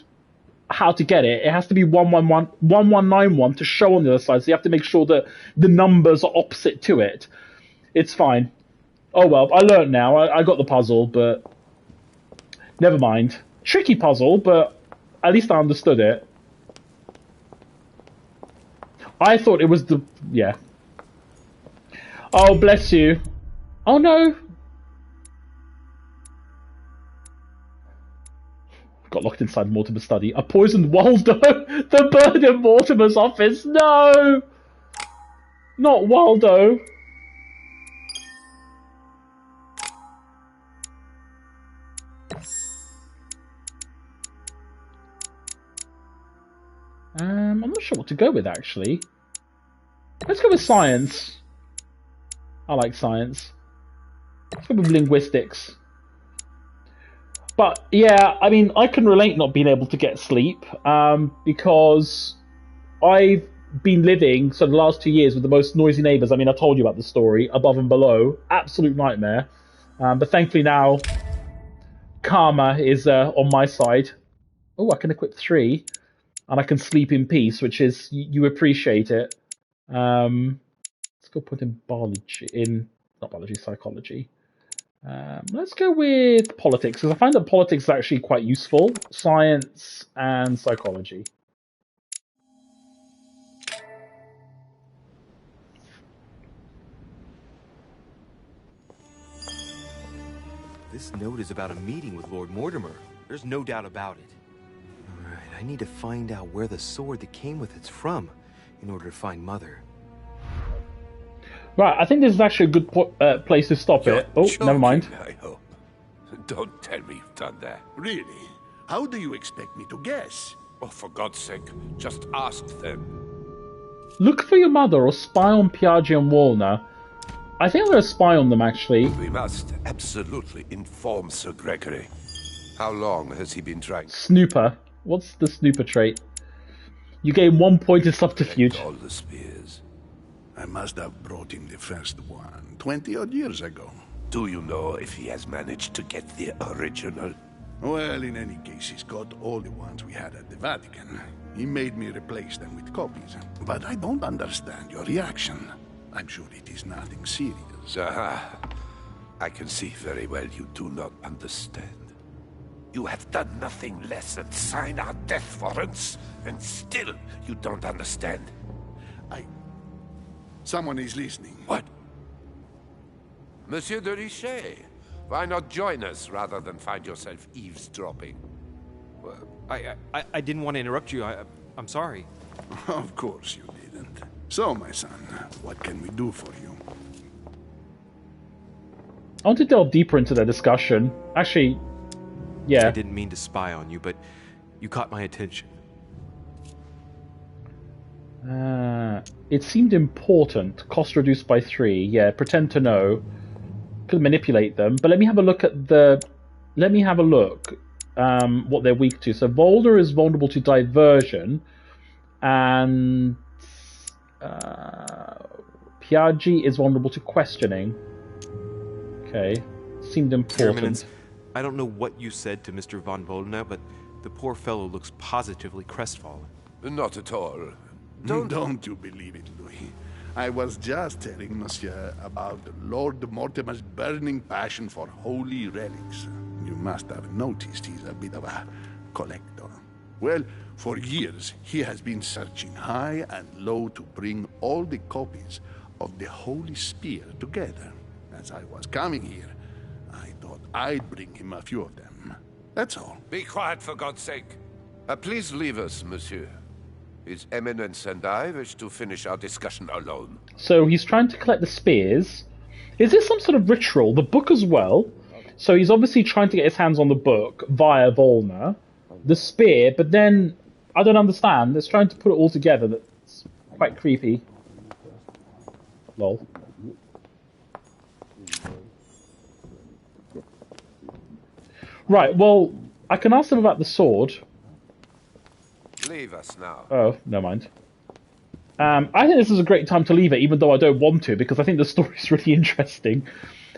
how to get it. It has to be 1191 to show on the other side, so you have to make sure that the numbers are opposite to it. It's fine. Oh well, I learned now. I got the puzzle, but never mind. Tricky puzzle, but at least I understood it. I thought it was the... yeah. Oh, bless you. Oh no! Got locked inside Mortimer's study. I poisoned Waldo! The bird in Mortimer's office! No! Not Waldo! I'm not sure what to go with, actually. Let's go with science. I like science. Let's go with linguistics. But, yeah, I mean, I can relate not being able to get sleep, because I've been living, so the last 2 years, with the most noisy neighbours. I mean, I told you about the story, above and below. Absolute nightmare. But thankfully now, karma is on my side. Oh, I can equip 3. And I can sleep in peace, which is, you appreciate it. Let's go put in biology, not biology, psychology. Let's go with politics, because I find that politics is actually quite useful. Science and psychology. This note is about a meeting with Lord Mortimer. There's no doubt about it. Alright, I need to find out where the sword that came with it's from in order to find Mother. Right, I think this is actually a good place to stop it. Oh, never mind. I hope. Don't tell me you've done that. Really? How do you expect me to guess? Oh, for God's sake, just ask them. Look for your mother or spy on Piaggi and Walner. I think I'm going to spy on them, actually. We must absolutely inform Sir Gregory. How long has he been trying? Snooper. What's the snooper trait? You gain 1 point in subterfuge. All the spears. I must have brought him the first one 20-odd years ago. Do you know if he has managed to get the original? Well, in any case, he's got all the ones we had at the Vatican. He made me replace them with copies. But I don't understand your reaction. I'm sure it is nothing serious. Aha. I can see very well you do not understand. You have done nothing less than sign our death warrants, and still you don't understand. Someone is listening. What? Monsieur de Richet, why not join us rather than find yourself eavesdropping? Well, I didn't want to interrupt you. I'm sorry. Of course you didn't. So, my son, what can we do for you? I want to delve deeper into the discussion. Actually, yeah. I didn't mean to spy on you, but you caught my attention. It seemed important. Cost reduced by 3. Yeah, pretend to know. Could manipulate them. But let me have a look at the... Let me have a look what they're weak to. So Volder is vulnerable to diversion. And... Piaggi is vulnerable to questioning. Okay. Seemed Your important. Eminence, I don't know what you said to Mr. von Volna, but the poor fellow looks positively crestfallen. Not at all. Don't you believe it, Louis. I was just telling Monsieur about Lord Mortimer's burning passion for holy relics. You must have noticed he's a bit of a collector. Well, for years he has been searching high and low to bring all the copies of the Holy Spear together. As I was coming here, I thought I'd bring him a few of them. That's all. Be quiet, for God's sake. Please leave us, monsieur. His Eminence and I wish to finish our discussion alone. So he's trying to collect the spears. Is this some sort of ritual? The book as well. So he's obviously trying to get his hands on the book via Volna. The spear, but then I don't understand. It's trying to put it all together. That's quite creepy. Lol. Right, well, I can ask him about the sword. Leave us now. Oh, never mind. I think this is a great time to leave it, even though I don't want to, because I think the story's really interesting.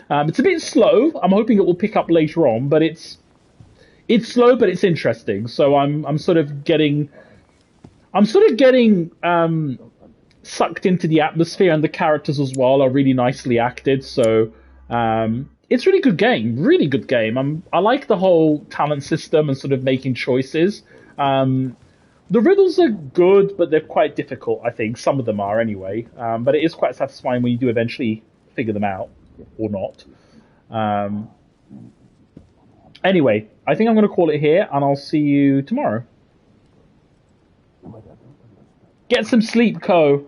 It's a bit slow. I'm hoping it will pick up later on, but it's slow, but it's interesting. So I'm sort of getting sucked into the atmosphere, and the characters as well are really nicely acted. So it's a really good game. Really good game. I like the whole talent system and sort of making choices. The riddles are good, but they're quite difficult, I think. Some of them are, anyway. But it is quite satisfying when you do eventually figure them out, or not. Anyway, I think I'm going to call it here, and I'll see you tomorrow. Get some sleep, Co.